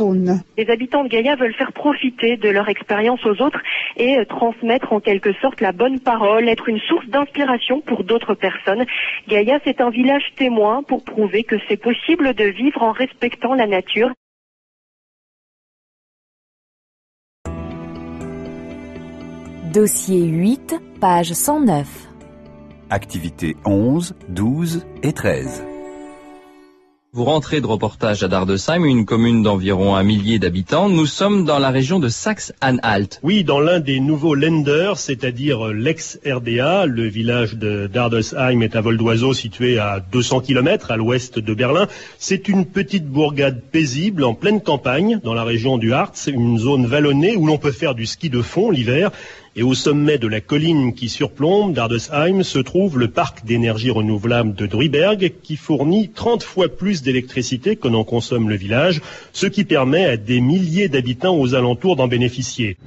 Les habitants de Gaïa veulent faire profiter de leur expérience aux autres et transmettre en quelque sorte la bonne parole, être une source d'inspiration pour d'autres personnes. Gaïa, c'est un village témoin pour prouver que c'est possible de vivre en respectant la nature.
Dossier 8, page 109.
Activités 11, 12 et 13.
Vous rentrez de reportage à Dardesheim, une commune d'environ 1 millier d'habitants. Nous sommes dans la région de Saxe-Anhalt.
Oui, dans l'un des nouveaux Länder, c'est-à-dire l'ex-RDA. Le village de Dardesheim est un vol d'oiseau situé à 200 km à l'ouest de Berlin. C'est une petite bourgade paisible en pleine campagne, dans la région du Harz, une zone vallonnée où l'on peut faire du ski de fond l'hiver. Et au sommet de la colline qui surplombe Dardesheim se trouve le parc d'énergie renouvelable de Druiberg qui fournit 30 fois plus d'électricité que n'en consomme le village, ce qui permet à des milliers d'habitants aux alentours d'en bénéficier.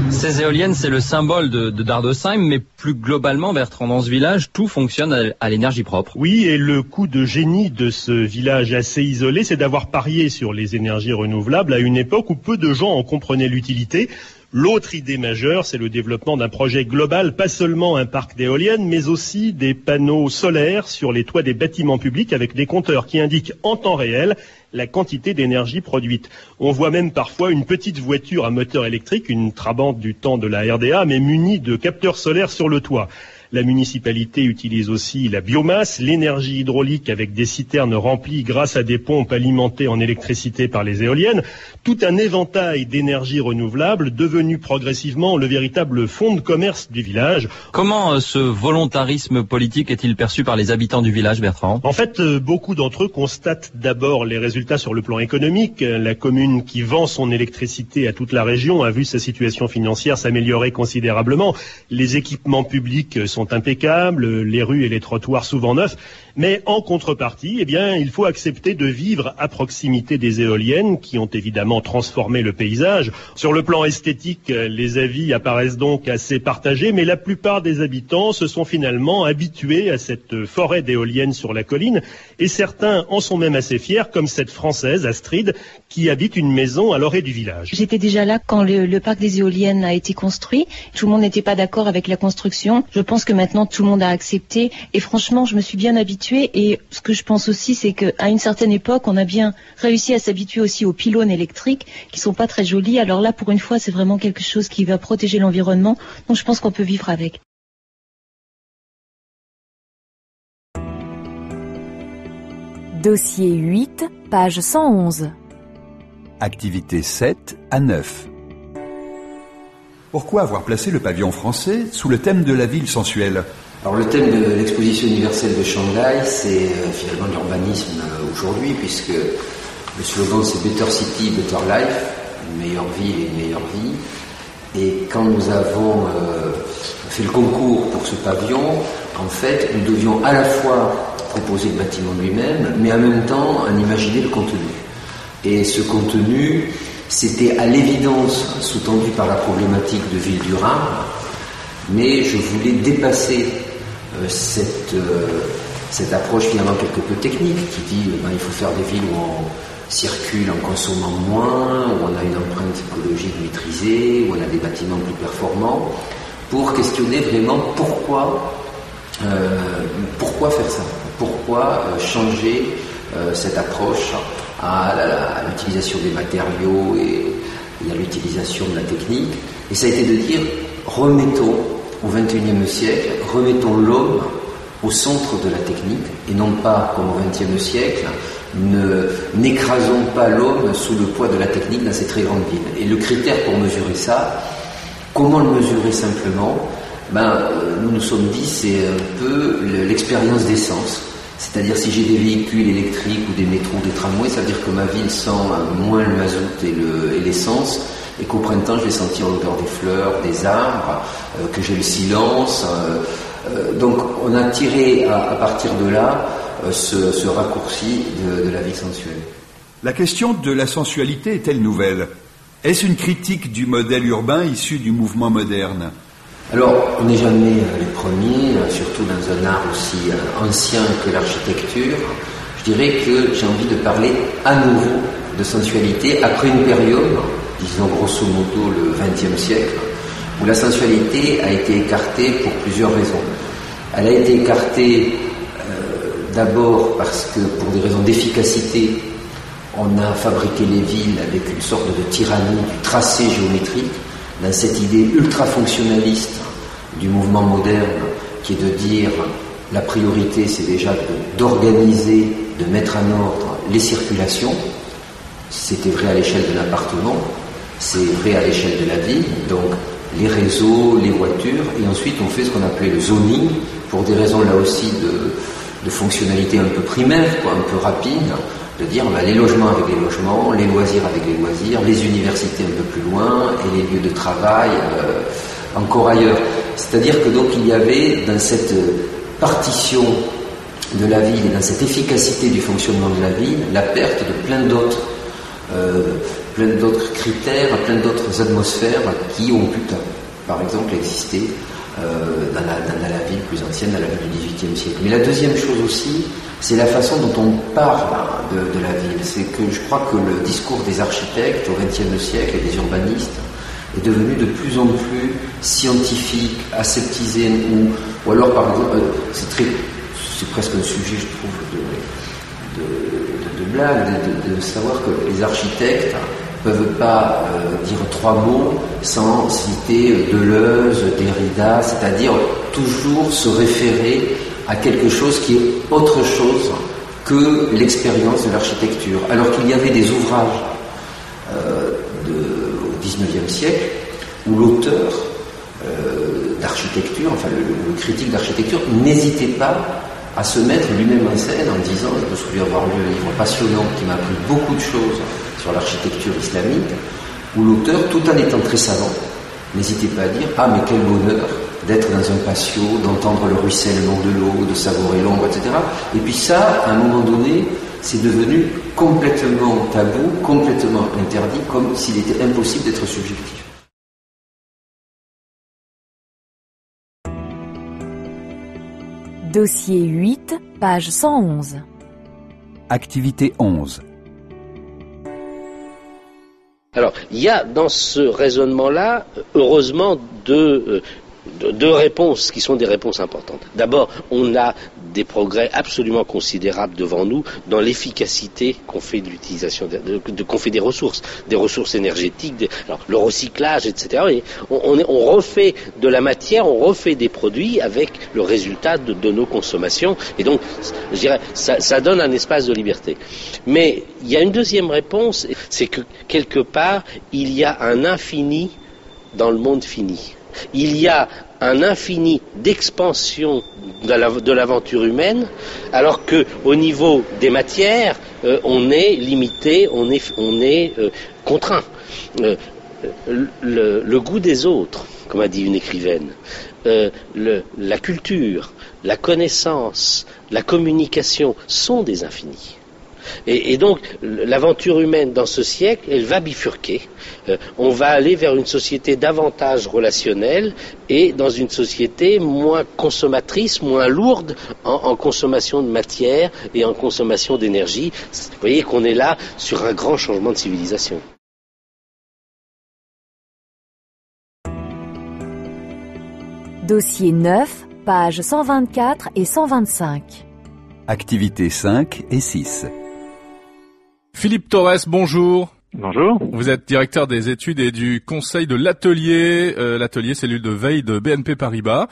Ces éoliennes, c'est le symbole de Dardesheim, mais plus globalement, Bertrand, dans ce village, tout fonctionne à l'énergie propre.
Oui, et le coup de génie de ce village assez isolé, c'est d'avoir parié sur les énergies renouvelables à une époque où peu de gens en comprenaient l'utilité. L'autre idée majeure, c'est le développement d'un projet global, pas seulement un parc d'éoliennes, mais aussi des panneaux solaires sur les toits des bâtiments publics avec des compteurs qui indiquent en temps réel la quantité d'énergie produite. On voit même parfois une petite voiture à moteur électrique, une Trabant du temps de la RDA, mais munie de capteurs solaires sur le toit. La municipalité utilise aussi la biomasse, l'énergie hydraulique avec des citernes remplies grâce à des pompes alimentées en électricité par les éoliennes. Tout un éventail d'énergie renouvelable devenu progressivement le véritable fonds de commerce du village.
Comment ce volontarisme politique est-il perçu par les habitants du village, Bertrand ?
En fait, beaucoup d'entre eux constatent d'abord les résultats sur le plan économique. La commune qui vend son électricité à toute la région a vu sa situation financière s'améliorer considérablement. Les équipements publics sont impeccables, les rues et les trottoirs souvent neufs, mais en contrepartie, il faut accepter de vivre à proximité des éoliennes qui ont évidemment transformé le paysage. Sur le plan esthétique, les avis apparaissent donc assez partagés, mais la plupart des habitants se sont finalement habitués à cette forêt d'éoliennes sur la colline, et certains en sont même assez fiers, comme cette Française, Astrid, qui habite une maison à l'orée du village.
J'étais déjà là quand le parc des éoliennes a été construit. Tout le monde n'était pas d'accord avec la construction. Je pense que maintenant tout le monde a accepté et franchement je me suis bien habituée et ce que je pense aussi c'est qu'à une certaine époque on a bien réussi à s'habituer aussi aux pylônes électriques qui sont pas très jolis. Alors là pour une fois c'est vraiment quelque chose qui va protéger l'environnement donc je pense qu'on peut vivre avec.
Dossier 8, page 111.
Activités 7 à 9. Pourquoi avoir placé le pavillon français sous le thème de la ville sensuelle ?
Alors le thème de l'exposition universelle de Shanghai, c'est finalement l'urbanisme aujourd'hui, puisque le slogan c'est Better City, Better Life, une meilleure ville et une meilleure vie. Et quand nous avons fait le concours pour ce pavillon, en fait, nous devions à la fois proposer le bâtiment lui-même, mais en même temps en imaginer le contenu. Et ce contenu, c'était à l'évidence sous-tendu par la problématique de ville durable, mais je voulais dépasser cette approche finalement quelque peu technique qui dit il faut faire des villes où on circule en consommant moins, où on a une empreinte écologique maîtrisée, où on a des bâtiments plus performants, pour questionner vraiment pourquoi faire ça, pourquoi changer cette approche à l'utilisation des matériaux et à l'utilisation de la technique. Et ça a été de dire, remettons au XXIe siècle, remettons l'homme au centre de la technique, et non pas comme au XXe siècle, N'écrasons pas l'homme sous le poids de la technique dans ces très grandes villes. Et le critère pour mesurer ça, comment le mesurer simplement? Nous nous sommes dit, c'est un peu l'expérience d'essence. C'est-à-dire si j'ai des véhicules électriques ou des métros, des tramways, ça veut dire que ma ville sent moins le mazout et l'essence, et qu'au printemps je vais sentir l'odeur des fleurs, des arbres, que j'ai le silence. Donc on a tiré à partir de là ce raccourci de la vie sensuelle.
La question de la sensualité est-elle nouvelle? Est-ce une critique du modèle urbain issu du mouvement moderne?
Alors, on n'est jamais les premiers, surtout dans un art aussi ancien que l'architecture. Je dirais que j'ai envie de parler à nouveau de sensualité après une période, disons grosso modo le XXe siècle, où la sensualité a été écartée pour plusieurs raisons. Elle a été écartée d'abord parce que pour des raisons d'efficacité, on a fabriqué les villes avec une sorte de tyrannie du tracé géométrique, dans cette idée ultra-fonctionnaliste du mouvement moderne qui est de dire la priorité c'est déjà d'organiser, de mettre en ordre les circulations. C'était vrai à l'échelle de l'appartement, c'est vrai à l'échelle de la ville, donc les réseaux, les voitures, et ensuite on fait ce qu'on appelait le zoning, pour des raisons là aussi de fonctionnalité un peu primaire, un peu rapide, de dire les logements avec les logements, les loisirs avec les loisirs, les universités un peu plus loin et les lieux de travail encore ailleurs. C'est-à-dire que donc il y avait dans cette partition de la ville et dans cette efficacité du fonctionnement de la ville la perte de plein d'autres critères, plein d'autres atmosphères qui ont pu par exemple exister dans la ville plus ancienne, dans la ville du XVIIIe siècle. Mais la deuxième chose aussi, c'est la façon dont on parle de la ville. C'est que je crois que le discours des architectes au XXe siècle et des urbanistes est devenu de plus en plus scientifique, aseptisé, ou alors par exemple, c'est presque un sujet, je trouve, de blague, de savoir que les architectes ne peuvent pas dire trois mots sans citer Deleuze, Derrida, c'est-à-dire toujours se référer à quelque chose qui est autre chose que l'expérience de l'architecture. Alors qu'il y avait des ouvrages au XIXe siècle où l'auteur d'architecture, enfin le critique d'architecture, n'hésitait pas à se mettre lui-même en scène en disant, je me souviens avoir lu un livre passionnant qui m'a appris beaucoup de choses sur l'architecture islamique, où l'auteur, tout en étant très savant, n'hésitait pas à dire « Ah, mais quel bonheur d'être dans un patio, d'entendre le ruissellement de l'eau, de savourer l'ombre, etc. » Et puis ça, à un moment donné, c'est devenu complètement tabou, complètement interdit, comme s'il était impossible d'être subjectif.
Dossier 8, page 111.
Activité 11.
Alors, il y a dans ce raisonnement-là, heureusement, deux réponses qui sont des réponses importantes. D'abord, on a des progrès absolument considérables devant nous dans l'efficacité qu'on fait de l'utilisation, qu'on fait des ressources énergétiques, alors, le recyclage, etc. Et on refait de la matière, on refait des produits avec le résultat de nos consommations. Et donc, je dirais, ça donne un espace de liberté. Mais il y a une deuxième réponse, c'est que quelque part, il y a un infini dans le monde fini. Il y a un infini d'expansion de l'aventure humaine, alors que au niveau des matières, on est limité, on est contraint. Le goût des autres, comme a dit une écrivaine, la culture, la connaissance, la communication sont des infinis. Et donc, l'aventure humaine dans ce siècle, elle va bifurquer. On va aller vers une société davantage relationnelle et dans une société moins consommatrice, moins lourde en consommation de matière et en consommation d'énergie. Vous voyez qu'on est là sur un grand changement de civilisation.
Dossier 9, pages 124 et 125.
Activités 5 et 6.
Philippe Torres, bonjour. Bonjour.
Vous êtes directeur des études et du conseil de l'atelier, cellule de veille de BNP Paribas.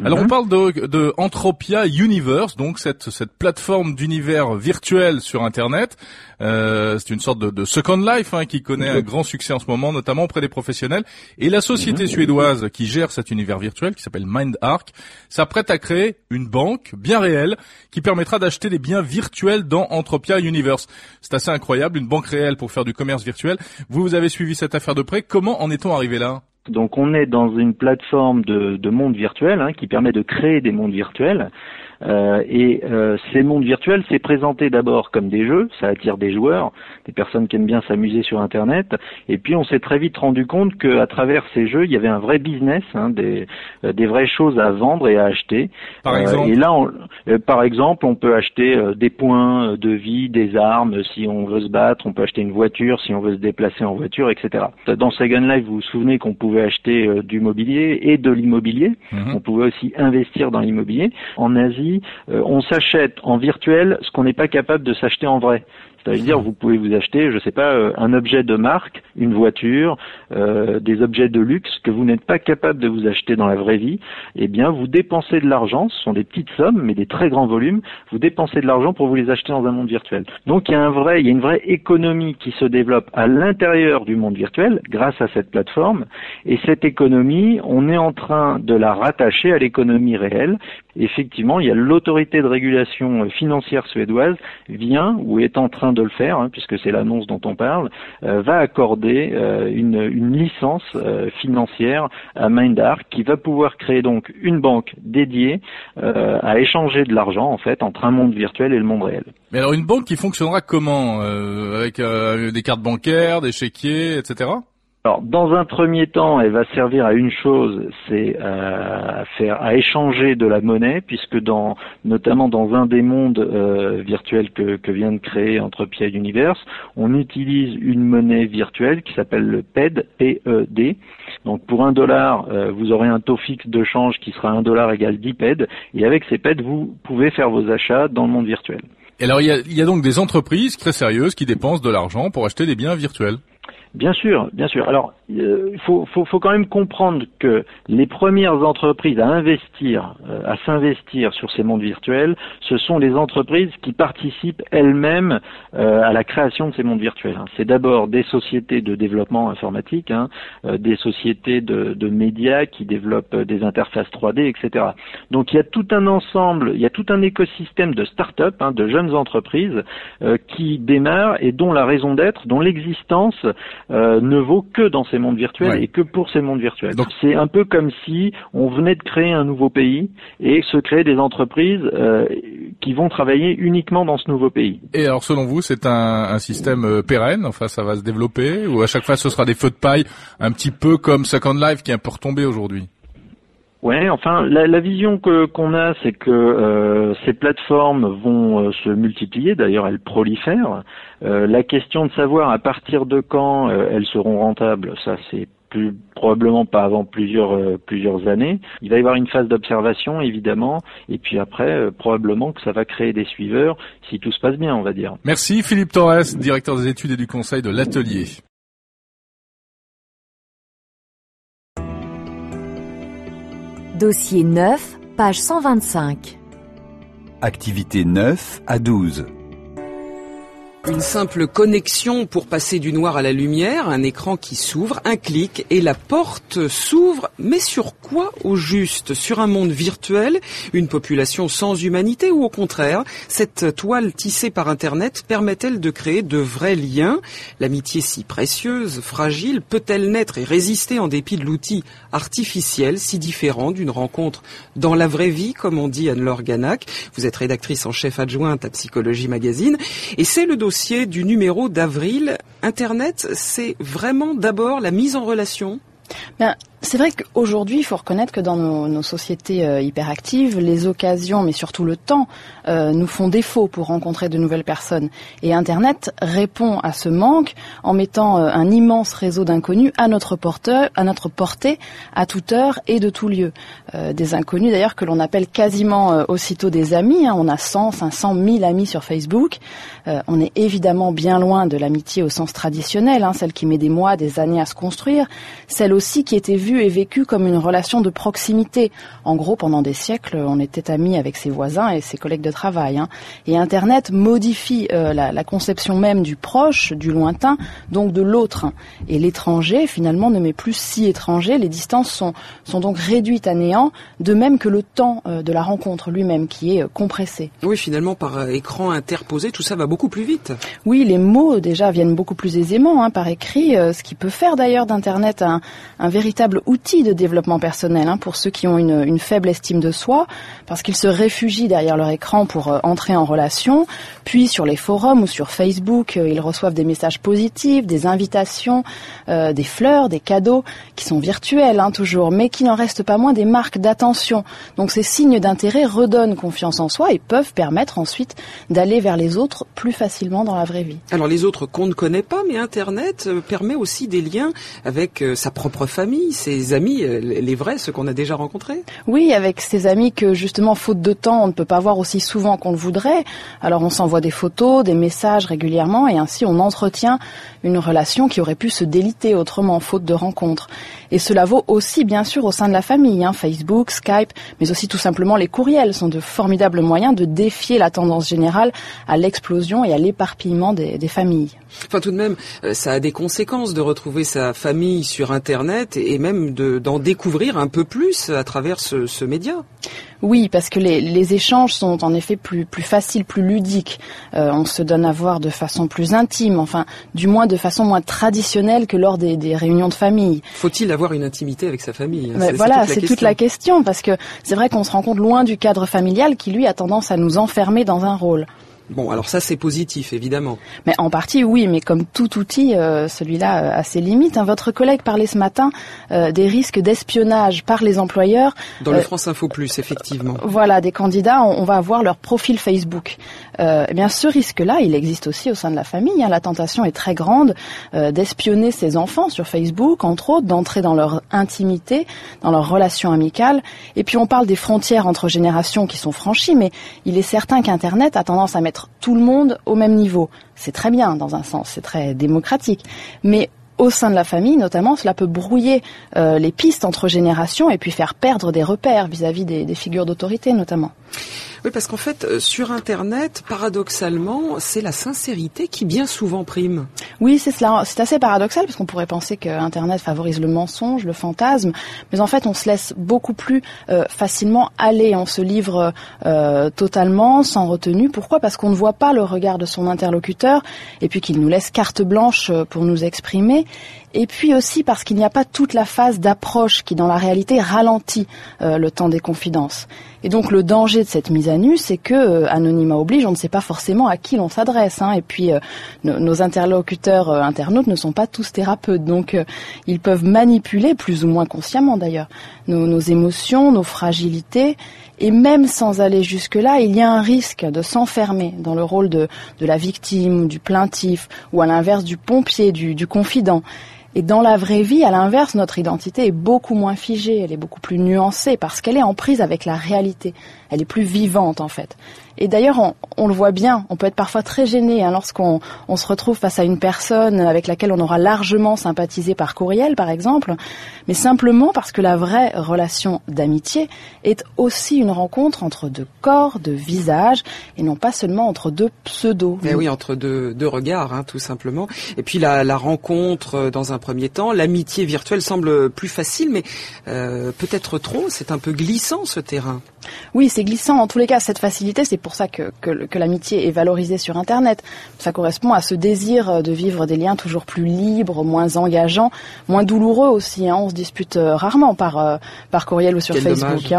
Alors on parle de Entropia Universe, donc cette plateforme d'univers virtuel sur Internet. C'est une sorte de Second Life qui connaît un grand succès en ce moment, notamment auprès des professionnels. Et la société suédoise qui gère cet univers virtuel, qui s'appelle MindArc, s'apprête à créer une banque bien réelle qui permettra d'acheter des biens virtuels dans Entropia Universe. C'est assez incroyable, une banque réelle pour faire du commerce virtuel. Vous avez suivi cette affaire de près. Comment en est-on arrivé là ?
Donc on est dans une plateforme de monde virtuel qui permet de créer des mondes virtuels. Ces mondes virtuels, c'est présenté d'abord comme des jeux, ça attire des joueurs, des personnes qui aiment bien s'amuser sur Internet, et puis on s'est très vite rendu compte qu'à travers ces jeux, il y avait un vrai business, des vraies choses à vendre et à acheter.
Par exemple,
et là, par exemple, on peut acheter des points de vie, des armes si on veut se battre, on peut acheter une voiture si on veut se déplacer en voiture, etc. Dans Second Life, vous vous souvenez qu'on pouvait acheter du mobilier et de l'immobilier, on pouvait aussi investir dans l'immobilier. En Asie, on s'achète en virtuel ce qu'on n'est pas capable de s'acheter en vrai. C'est-à-dire, vous pouvez vous acheter, je sais pas, un objet de marque, une voiture, des objets de luxe que vous n'êtes pas capable de vous acheter dans la vraie vie. Eh bien, vous dépensez de l'argent, ce sont des petites sommes, mais des très grands volumes. Vous dépensez de l'argent pour vous les acheter dans un monde virtuel. Donc, il y a une vraie économie qui se développe à l'intérieur du monde virtuel grâce à cette plateforme. Et cette économie, on est en train de la rattacher à l'économie réelle. Effectivement, il y a l'autorité de régulation financière suédoise vient ou est en train de le faire, puisque c'est l'annonce dont on parle, va accorder une licence financière à MindArc qui va pouvoir créer donc une banque dédiée à échanger de l'argent en fait entre un monde virtuel et le monde réel.
Mais alors une banque qui fonctionnera comment avec des cartes bancaires, des chéquiers, etc.
Alors, dans un premier temps, elle va servir à une chose, c'est à échanger de la monnaie, puisque notamment dans un des mondes virtuels que vient de créer Entropia Universe, on utilise une monnaie virtuelle qui s'appelle le PED, P-E-D. Donc, pour $1, vous aurez un taux fixe de change qui sera $1 égale 10 PED, et avec ces PED, vous pouvez faire vos achats dans le monde virtuel.
Et alors, il y a donc des entreprises très sérieuses qui dépensent de l'argent pour acheter des biens virtuels.
Bien sûr, bien sûr. Alors, faut quand même comprendre que les premières entreprises à s'investir sur ces mondes virtuels, ce sont les entreprises qui participent elles-mêmes à la création de ces mondes virtuels. C'est d'abord des sociétés de développement informatique, des sociétés de médias qui développent des interfaces 3D, etc. Donc, il y a tout un ensemble, il y a tout un écosystème de start-up, de jeunes entreprises qui démarrent et dont la raison d'être, dont l'existence ne vaut que dans ces mondes virtuels et que pour ces mondes virtuels. Donc c'est un peu comme si on venait de créer un nouveau pays et se créer des entreprises qui vont travailler uniquement dans ce nouveau pays.
Et alors selon vous, c'est un système pérenne, enfin ça va se développer, ou à chaque fois ce sera des feux de paille, un petit peu comme Second Life qui est un peu retombé aujourd'hui?
Ouais, enfin la vision qu'on a, c'est que ces plateformes vont se multiplier. D'ailleurs, elles prolifèrent. La question de savoir à partir de quand elles seront rentables, ça c'est probablement pas avant plusieurs années. Il va y avoir une phase d'observation évidemment, et puis après probablement que ça va créer des suiveurs si tout se passe bien, on va dire.
Merci Philippe Torres, directeur des études et du conseil de l'Atelier.
Dossier 9, page 125.
Activité 9 à 12.
Une simple connexion pour passer du noir à la lumière, un écran qui s'ouvre, un clic et la porte s'ouvre. Mais sur quoi au juste? Sur un monde virtuel, une population sans humanité ou au contraire, cette toile tissée par Internet permet-elle de créer de vrais liens? L'amitié si précieuse, fragile, peut-elle naître et résister en dépit de l'outil artificiel si différent d'une rencontre dans la vraie vie, comme on dit Anne-Laure Ganac? Vous êtes rédactrice en chef adjointe à Psychologie Magazine et c'est le dossier du numéro d'avril. Internet, c'est vraiment d'abord la mise en relation?
C'est vrai qu'aujourd'hui, il faut reconnaître que dans nos sociétés hyperactives, les occasions, mais surtout le temps, nous font défaut pour rencontrer de nouvelles personnes. Et Internet répond à ce manque en mettant un immense réseau d'inconnus à notre portée, à toute heure et de tout lieu. Des inconnus d'ailleurs que l'on appelle quasiment aussitôt des amis. On a 100, 500, 1000 amis sur Facebook. On est évidemment bien loin de l'amitié au sens traditionnel, celle qui met des mois, des années à se construire, celle aussi qui était vue et vécue comme une relation de proximité. En gros, pendant des siècles, on était amis avec ses voisins et ses collègues de travail. Et Internet modifie la conception même du proche, du lointain, donc de l'autre. Et l'étranger, finalement, ne m'est plus si étranger. Les distances sont donc réduites à néant, de même que le temps de la rencontre lui-même, qui est compressé.
Oui, finalement, par écran interposé, tout ça va beaucoup plus vite.
Oui, les mots, déjà, viennent beaucoup plus aisément par écrit, ce qui peut faire d'ailleurs d'Internet un véritable outil de développement personnel pour ceux qui ont une faible estime de soi, parce qu'ils se réfugient derrière leur écran pour entrer en relation, puis sur les forums ou sur Facebook, ils reçoivent des messages positifs, des invitations, des fleurs, des cadeaux, qui sont virtuels toujours, mais qui n'en restent pas moins des marques d'attention. Donc ces signes d'intérêt redonnent confiance en soi et peuvent permettre ensuite d'aller vers les autres plus facilement dans la vraie vie.
Alors les autres qu'on ne connaît pas, mais Internet permet aussi des liens avec sa propre famille, ses amis, les vrais, ceux qu'on a déjà rencontrés.
Oui, avec ses amis que justement, faute de temps, on ne peut pas voir aussi souvent qu'on le voudrait. Alors on s'envoie des photos, des messages régulièrement et ainsi on entretient une relation qui aurait pu se déliter autrement, faute de rencontres. Et cela vaut aussi bien sûr au sein de la famille, Facebook, Skype, mais aussi tout simplement les courriels sont de formidables moyens de défier la tendance générale à l'explosion et à l'éparpillement des familles.
Enfin tout de même, ça a des conséquences de retrouver sa famille sur Internet et même d'en découvrir un peu plus à travers ce média.
Oui, parce que les échanges sont en effet plus faciles, plus ludiques. On se donne à voir de façon plus intime, enfin, du moins de façon moins traditionnelle que lors des réunions de famille.
Faut-il avoir une intimité avec sa famille ?
C'est toute la question, parce que c'est vrai qu'on se rend compte loin du cadre familial qui, lui, a tendance à nous enfermer dans un rôle.
Bon, alors ça c'est positif, évidemment.
Mais en partie, oui, mais comme tout outil, celui-là a ses limites. Votre collègue parlait ce matin des risques d'espionnage par les employeurs.
Dans le France Info Plus, effectivement.
Voilà, des candidats, on va avoir leur profil Facebook. Eh bien, ce risque-là, il existe aussi au sein de la famille. La tentation est très grande d'espionner ses enfants sur Facebook, entre autres, d'entrer dans leur intimité, dans leur relation amicale. Et puis, on parle des frontières entre générations qui sont franchies, mais il est certain qu'Internet a tendance à mettre tout le monde au même niveau. C'est très bien dans un sens, c'est très démocratique. Mais au sein de la famille, notamment, cela peut brouiller les pistes entre générations et puis faire perdre des repères vis-à-vis des figures d'autorité, notamment.
Oui, parce qu'en fait, sur Internet, paradoxalement, c'est la sincérité qui bien souvent prime.
Oui, c'est cela. C'est assez paradoxal parce qu'on pourrait penser que Internet favorise le mensonge, le fantasme, mais en fait, on se laisse beaucoup plus facilement aller. On se livre totalement, sans retenue. Pourquoi ? Parce qu'on ne voit pas le regard de son interlocuteur et puis qu'il nous laisse carte blanche pour nous exprimer. Et puis aussi parce qu'il n'y a pas toute la phase d'approche qui, dans la réalité, ralentit le temps des confidences. Et donc le danger de cette mise à nu, c'est que, anonymat oblige, on ne sait pas forcément à qui l'on s'adresse. Et puis nos interlocuteurs internautes ne sont pas tous thérapeutes, donc ils peuvent manipuler, plus ou moins consciemment d'ailleurs, nos émotions, nos fragilités. Et même sans aller jusque-là, il y a un risque de s'enfermer dans le rôle de la victime, du plaintif, ou à l'inverse du pompier, du confident. Et dans la vraie vie, à l'inverse, notre identité est beaucoup moins figée, elle est beaucoup plus nuancée parce qu'elle est en prise avec la réalité. Elle est plus vivante en fait. Et d'ailleurs, on le voit bien, on peut être parfois très gêné lorsqu'on se retrouve face à une personne avec laquelle on aura largement sympathisé par courriel, par exemple, mais simplement parce que la vraie relation d'amitié est aussi une rencontre entre deux corps, deux visages, et non pas seulement entre deux pseudos.
Mais oui, entre deux regards, tout simplement. Et puis la rencontre dans un premier temps, l'amitié virtuelle semble plus facile, mais peut-être trop, c'est un peu glissant ce terrain.
Oui, c'est glissant. En tous les cas, cette facilité, c'est pour ça que l'amitié est valorisée sur Internet. Ça correspond à ce désir de vivre des liens toujours plus libres, moins engageants, moins douloureux aussi. On se dispute rarement par courriel ou sur Facebook.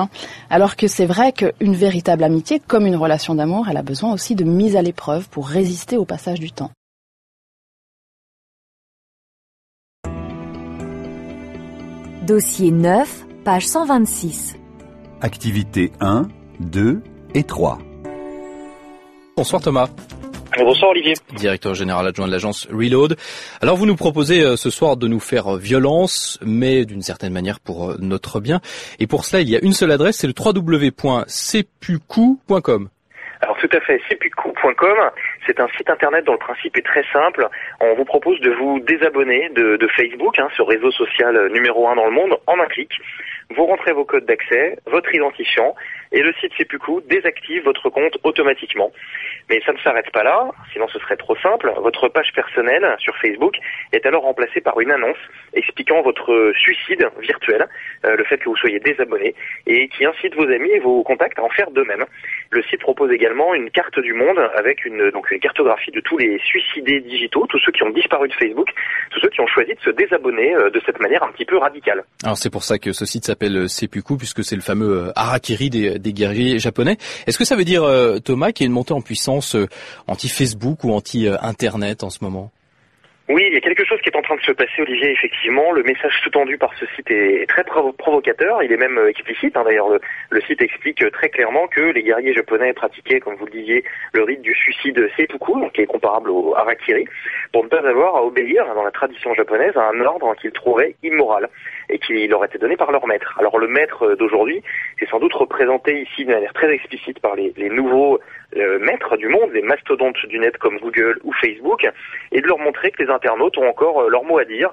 Alors que c'est vrai qu'une véritable amitié, comme une relation d'amour, elle a besoin aussi de mise à l'épreuve pour résister au passage du temps.
Dossier 9, page 126.
Activité 1, 2 et 3.
Bonsoir Thomas.
Bonsoir Olivier.
Directeur général adjoint de l'agence Reload. Alors vous nous proposez ce soir de nous faire violence, mais d'une certaine manière pour notre bien. Et pour cela, il y a une seule adresse, c'est le www.cpucou.com.
Alors tout à fait, cpucou.com, c'est un site internet dont le principe est très simple. On vous propose de vous désabonner de Facebook, ce réseau social numéro 1 dans le monde, en un clic. Vous rentrez vos codes d'accès, votre identifiant, et le site Cpucou désactive votre compte automatiquement. Mais ça ne s'arrête pas là, sinon ce serait trop simple. Votre page personnelle sur Facebook est alors remplacée par une annonce expliquant votre suicide virtuel, le fait que vous soyez désabonné, et qui incite vos amis et vos contacts à en faire de même. Le site propose également une carte du monde avec une cartographie de tous les suicidés digitaux, tous ceux qui ont disparu de Facebook, tous ceux qui ont choisi de se désabonner de cette manière un petit peu radicale.
Alors c'est pour ça que ce site s'appelle Seppuku, puisque c'est le fameux harakiri des guerriers japonais. Est-ce que ça veut dire, Thomas, qu'il y a une montée en puissance anti-Facebook ou anti-Internet en ce moment ?
Oui, il y a quelque chose qui est en train de se passer, Olivier, effectivement. Le message sous-tendu par ce site est très provocateur. Il est même explicite. D'ailleurs, le site explique très clairement que les guerriers japonais pratiquaient, comme vous le disiez, le rite du suicide seppuku, qui est comparable au harakiri, pour ne pas avoir à obéir, dans la tradition japonaise, à un ordre qu'ils trouvaient immoral et qui leur était donné par leur maître. Alors le maître d'aujourd'hui, c'est sans doute représenté ici de manière très explicite par les nouveaux maîtres du monde, les mastodontes du net comme Google ou Facebook, et de leur montrer que les internautes ont encore leur mot à dire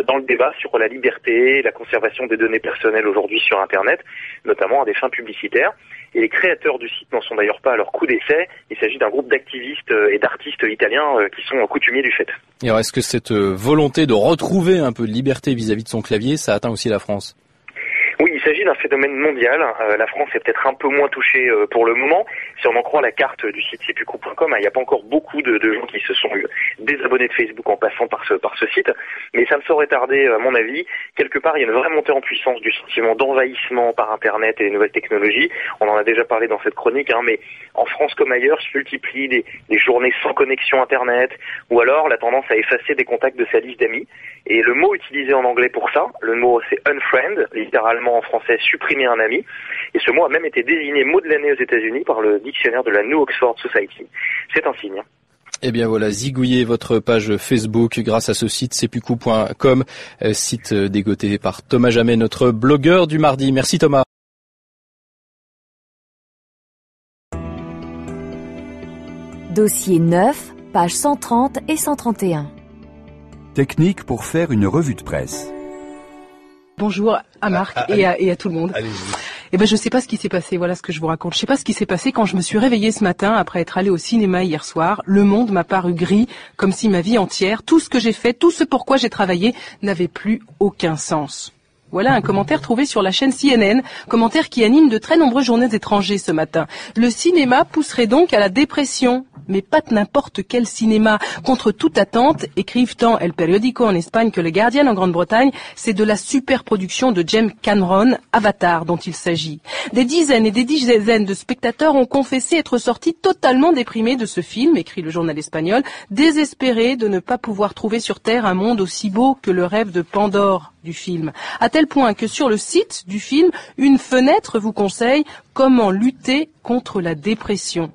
dans le débat sur la liberté, la conservation des données personnelles aujourd'hui sur Internet, notamment à des fins publicitaires. Et les créateurs du site n'en sont d'ailleurs pas à leur coup d'essai. Il s'agit d'un groupe d'activistes et d'artistes italiens qui sont coutumiers du fait.
Et alors, est-ce que cette volonté de retrouver un peu de liberté vis-à-vis de son clavier, ça atteint aussi la France ?
Oui, il s'agit d'un phénomène mondial. La France est peut-être un peu moins touchée pour le moment. Si on en croit la carte du site cpucou.com, il n'y a pas encore beaucoup de gens qui se sont désabonnés de Facebook en passant par ce site. Mais ça ne saurait tarder, à mon avis. Quelque part, il y a une vraie montée en puissance du sentiment d'envahissement par Internet et les nouvelles technologies. On en a déjà parlé dans cette chronique, mais en France comme ailleurs, se multiplient des journées sans connexion Internet, ou alors la tendance à effacer des contacts de sa liste d'amis. Et le mot utilisé en anglais pour ça, le mot c'est unfriend, littéralement en français supprimer un ami, et ce mot a même été désigné mot de l'année aux États-Unis par le dictionnaire de la New Oxford Society. C'est un signe.
Eh bien voilà, zigouillez votre page Facebook grâce à ce site seppuku.com, site dégoté par Thomas Jamet, notre blogueur du mardi. Merci Thomas.
Dossier 9, pages 130 et 131.
Technique pour faire une revue de presse.
Bonjour à Marc et à tout le monde. Eh ben, je sais pas ce qui s'est passé, voilà ce que je vous raconte. Je sais pas ce qui s'est passé quand je me suis réveillée ce matin après être allée au cinéma hier soir. Le monde m'a paru gris, comme si ma vie entière, tout ce que j'ai fait, tout ce pourquoi j'ai travaillé, n'avait plus aucun sens. Voilà un commentaire trouvé sur la chaîne CNN, commentaire qui anime de très nombreux journaux étrangers ce matin. Le cinéma pousserait donc à la dépression. Mais pas de n'importe quel cinéma. Contre toute attente, écrivent tant El Periódico en Espagne que le Guardian en Grande-Bretagne, c'est de la superproduction de James Cameron, Avatar, dont il s'agit. Des dizaines et des dizaines de spectateurs ont confessé être sortis totalement déprimés de ce film, écrit le journal espagnol, désespérés de ne pas pouvoir trouver sur Terre un monde aussi beau que le rêve de Pandore du film. À tel point que sur le site du film, une fenêtre vous conseille comment lutter contre la dépression.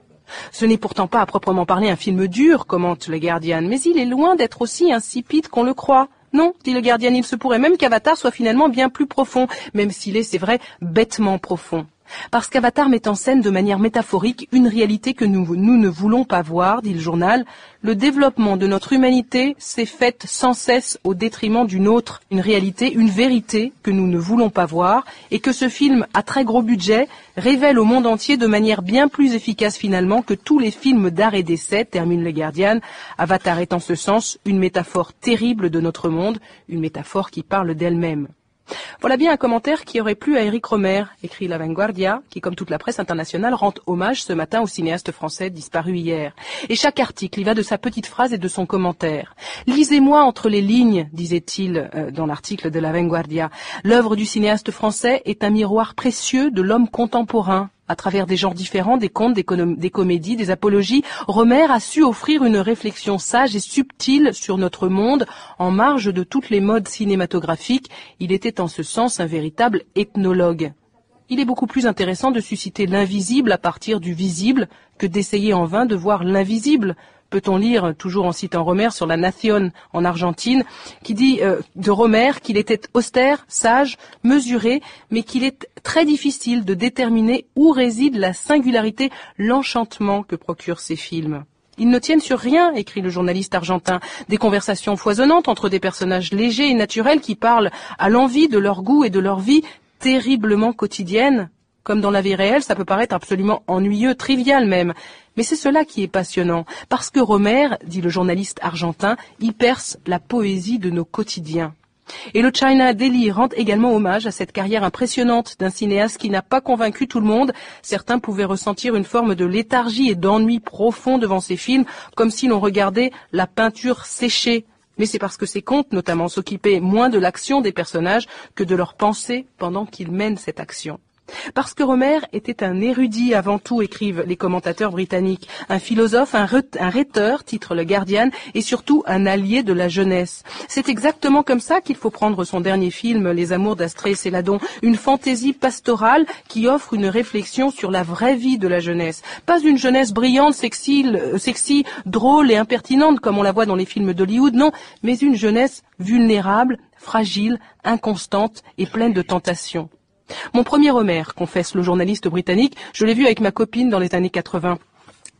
Ce n'est pourtant pas à proprement parler un film dur, commente le Guardian, mais il est loin d'être aussi insipide qu'on le croit. Non, dit le Guardian, il se pourrait même qu'Avatar soit finalement bien plus profond, même s'il est, c'est vrai, bêtement profond. Parce qu'Avatar met en scène de manière métaphorique une réalité que nous ne voulons pas voir, dit le journal. Le développement de notre humanité s'est fait sans cesse au détriment d'une autre, une réalité, une vérité que nous ne voulons pas voir, et que ce film à très gros budget révèle au monde entier de manière bien plus efficace finalement que tous les films d'art et d'essai, termine le Guardian. Avatar est en ce sens une métaphore terrible de notre monde, une métaphore qui parle d'elle-même. Voilà bien un commentaire qui aurait plu à Éric Rohmer, écrit La Vanguardia, qui, comme toute la presse internationale, rend hommage ce matin au cinéaste français disparu hier. Et chaque article y va de sa petite phrase et de son commentaire. « Lisez-moi entre les lignes », disait-il dans l'article de La Vanguardia. « L'œuvre du cinéaste français est un miroir précieux de l'homme contemporain. À travers des genres différents, des contes, des comédies, des apologies, Rohmer a su offrir une réflexion sage et subtile sur notre monde, en marge de toutes les modes cinématographiques. Il était en ce sens un véritable ethnologue. Il est beaucoup plus intéressant de susciter l'invisible à partir du visible que d'essayer en vain de voir l'invisible. Peut-on lire, toujours en citant Rohmer, sur la Nación en Argentine, qui dit de Rohmer qu'il était austère, sage, mesuré, mais qu'il est très difficile de déterminer où réside la singularité, l'enchantement que procurent ces films. Ils ne tiennent sur rien, écrit le journaliste argentin, des conversations foisonnantes entre des personnages légers et naturels qui parlent à l'envi de leur goût et de leur vie terriblement quotidienne. Comme dans la vie réelle, ça peut paraître absolument ennuyeux, trivial même. Mais c'est cela qui est passionnant, parce que Rohmer, dit le journaliste argentin, y perce la poésie de nos quotidiens. Et le China Daily rend également hommage à cette carrière impressionnante d'un cinéaste qui n'a pas convaincu tout le monde. Certains pouvaient ressentir une forme de léthargie et d'ennui profond devant ces films, comme si l'on regardait la peinture séchée. Mais c'est parce que ces contes, notamment, s'occupaient moins de l'action des personnages que de leurs pensées pendant qu'ils mènent cette action. Parce que Rohmer était un érudit avant tout, écrivent les commentateurs britanniques, un philosophe, un rhéteur, titre le Guardian, et surtout un allié de la jeunesse. C'est exactement comme ça qu'il faut prendre son dernier film, Les Amours d'Astrée Céladon, une fantaisie pastorale qui offre une réflexion sur la vraie vie de la jeunesse. Pas une jeunesse brillante, sexy, drôle et impertinente comme on la voit dans les films d'Hollywood, non, mais une jeunesse vulnérable, fragile, inconstante et pleine de tentations. Mon premier Rohmer, confesse le journaliste britannique, je l'ai vu avec ma copine dans les années 80.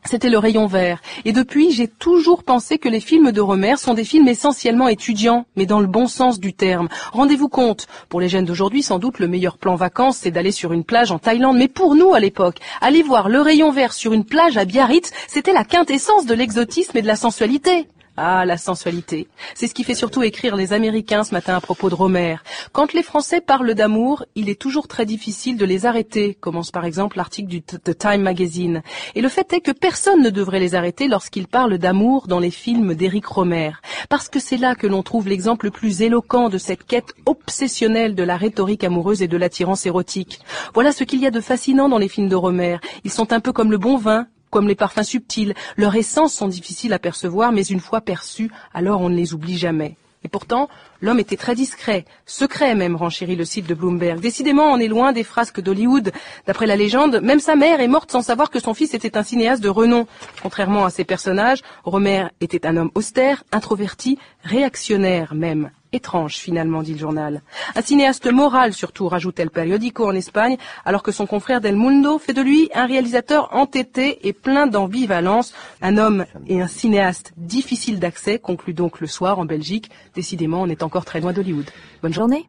C'était Le Rayon Vert. Et depuis, j'ai toujours pensé que les films de Rohmer sont des films essentiellement étudiants, mais dans le bon sens du terme. Rendez-vous compte, pour les jeunes d'aujourd'hui, sans doute le meilleur plan vacances, c'est d'aller sur une plage en Thaïlande. Mais pour nous, à l'époque, aller voir Le Rayon Vert sur une plage à Biarritz, c'était la quintessence de l'exotisme et de la sensualité. Ah, la sensualité. C'est ce qui fait surtout écrire les Américains ce matin à propos de Rohmer. Quand les Français parlent d'amour, il est toujours très difficile de les arrêter, commence par exemple l'article du The Time Magazine. Et le fait est que personne ne devrait les arrêter lorsqu'ils parlent d'amour dans les films d'Éric Rohmer. Parce que c'est là que l'on trouve l'exemple le plus éloquent de cette quête obsessionnelle de la rhétorique amoureuse et de l'attirance érotique. Voilà ce qu'il y a de fascinant dans les films de Rohmer. Ils sont un peu comme le bon vin, comme les parfums subtils. Leurs essences sont difficiles à percevoir, mais une fois perçues, alors on ne les oublie jamais. Et pourtant, l'homme était très discret, secret même, renchérit le site de Bloomberg. Décidément, on est loin des frasques d'Hollywood. D'après la légende, même sa mère est morte sans savoir que son fils était un cinéaste de renom. Contrairement à ses personnages, Rohmer était un homme austère, introverti, réactionnaire même. Étrange, finalement, dit le journal. Un cinéaste moral, surtout, rajoute El Periódico en Espagne, alors que son confrère d'El Mundo fait de lui un réalisateur entêté et plein d'ambivalence. Un homme et un cinéaste difficile d'accès, conclut donc Le Soir en Belgique. Décidément, on est encore très loin d'Hollywood. Bonne journée.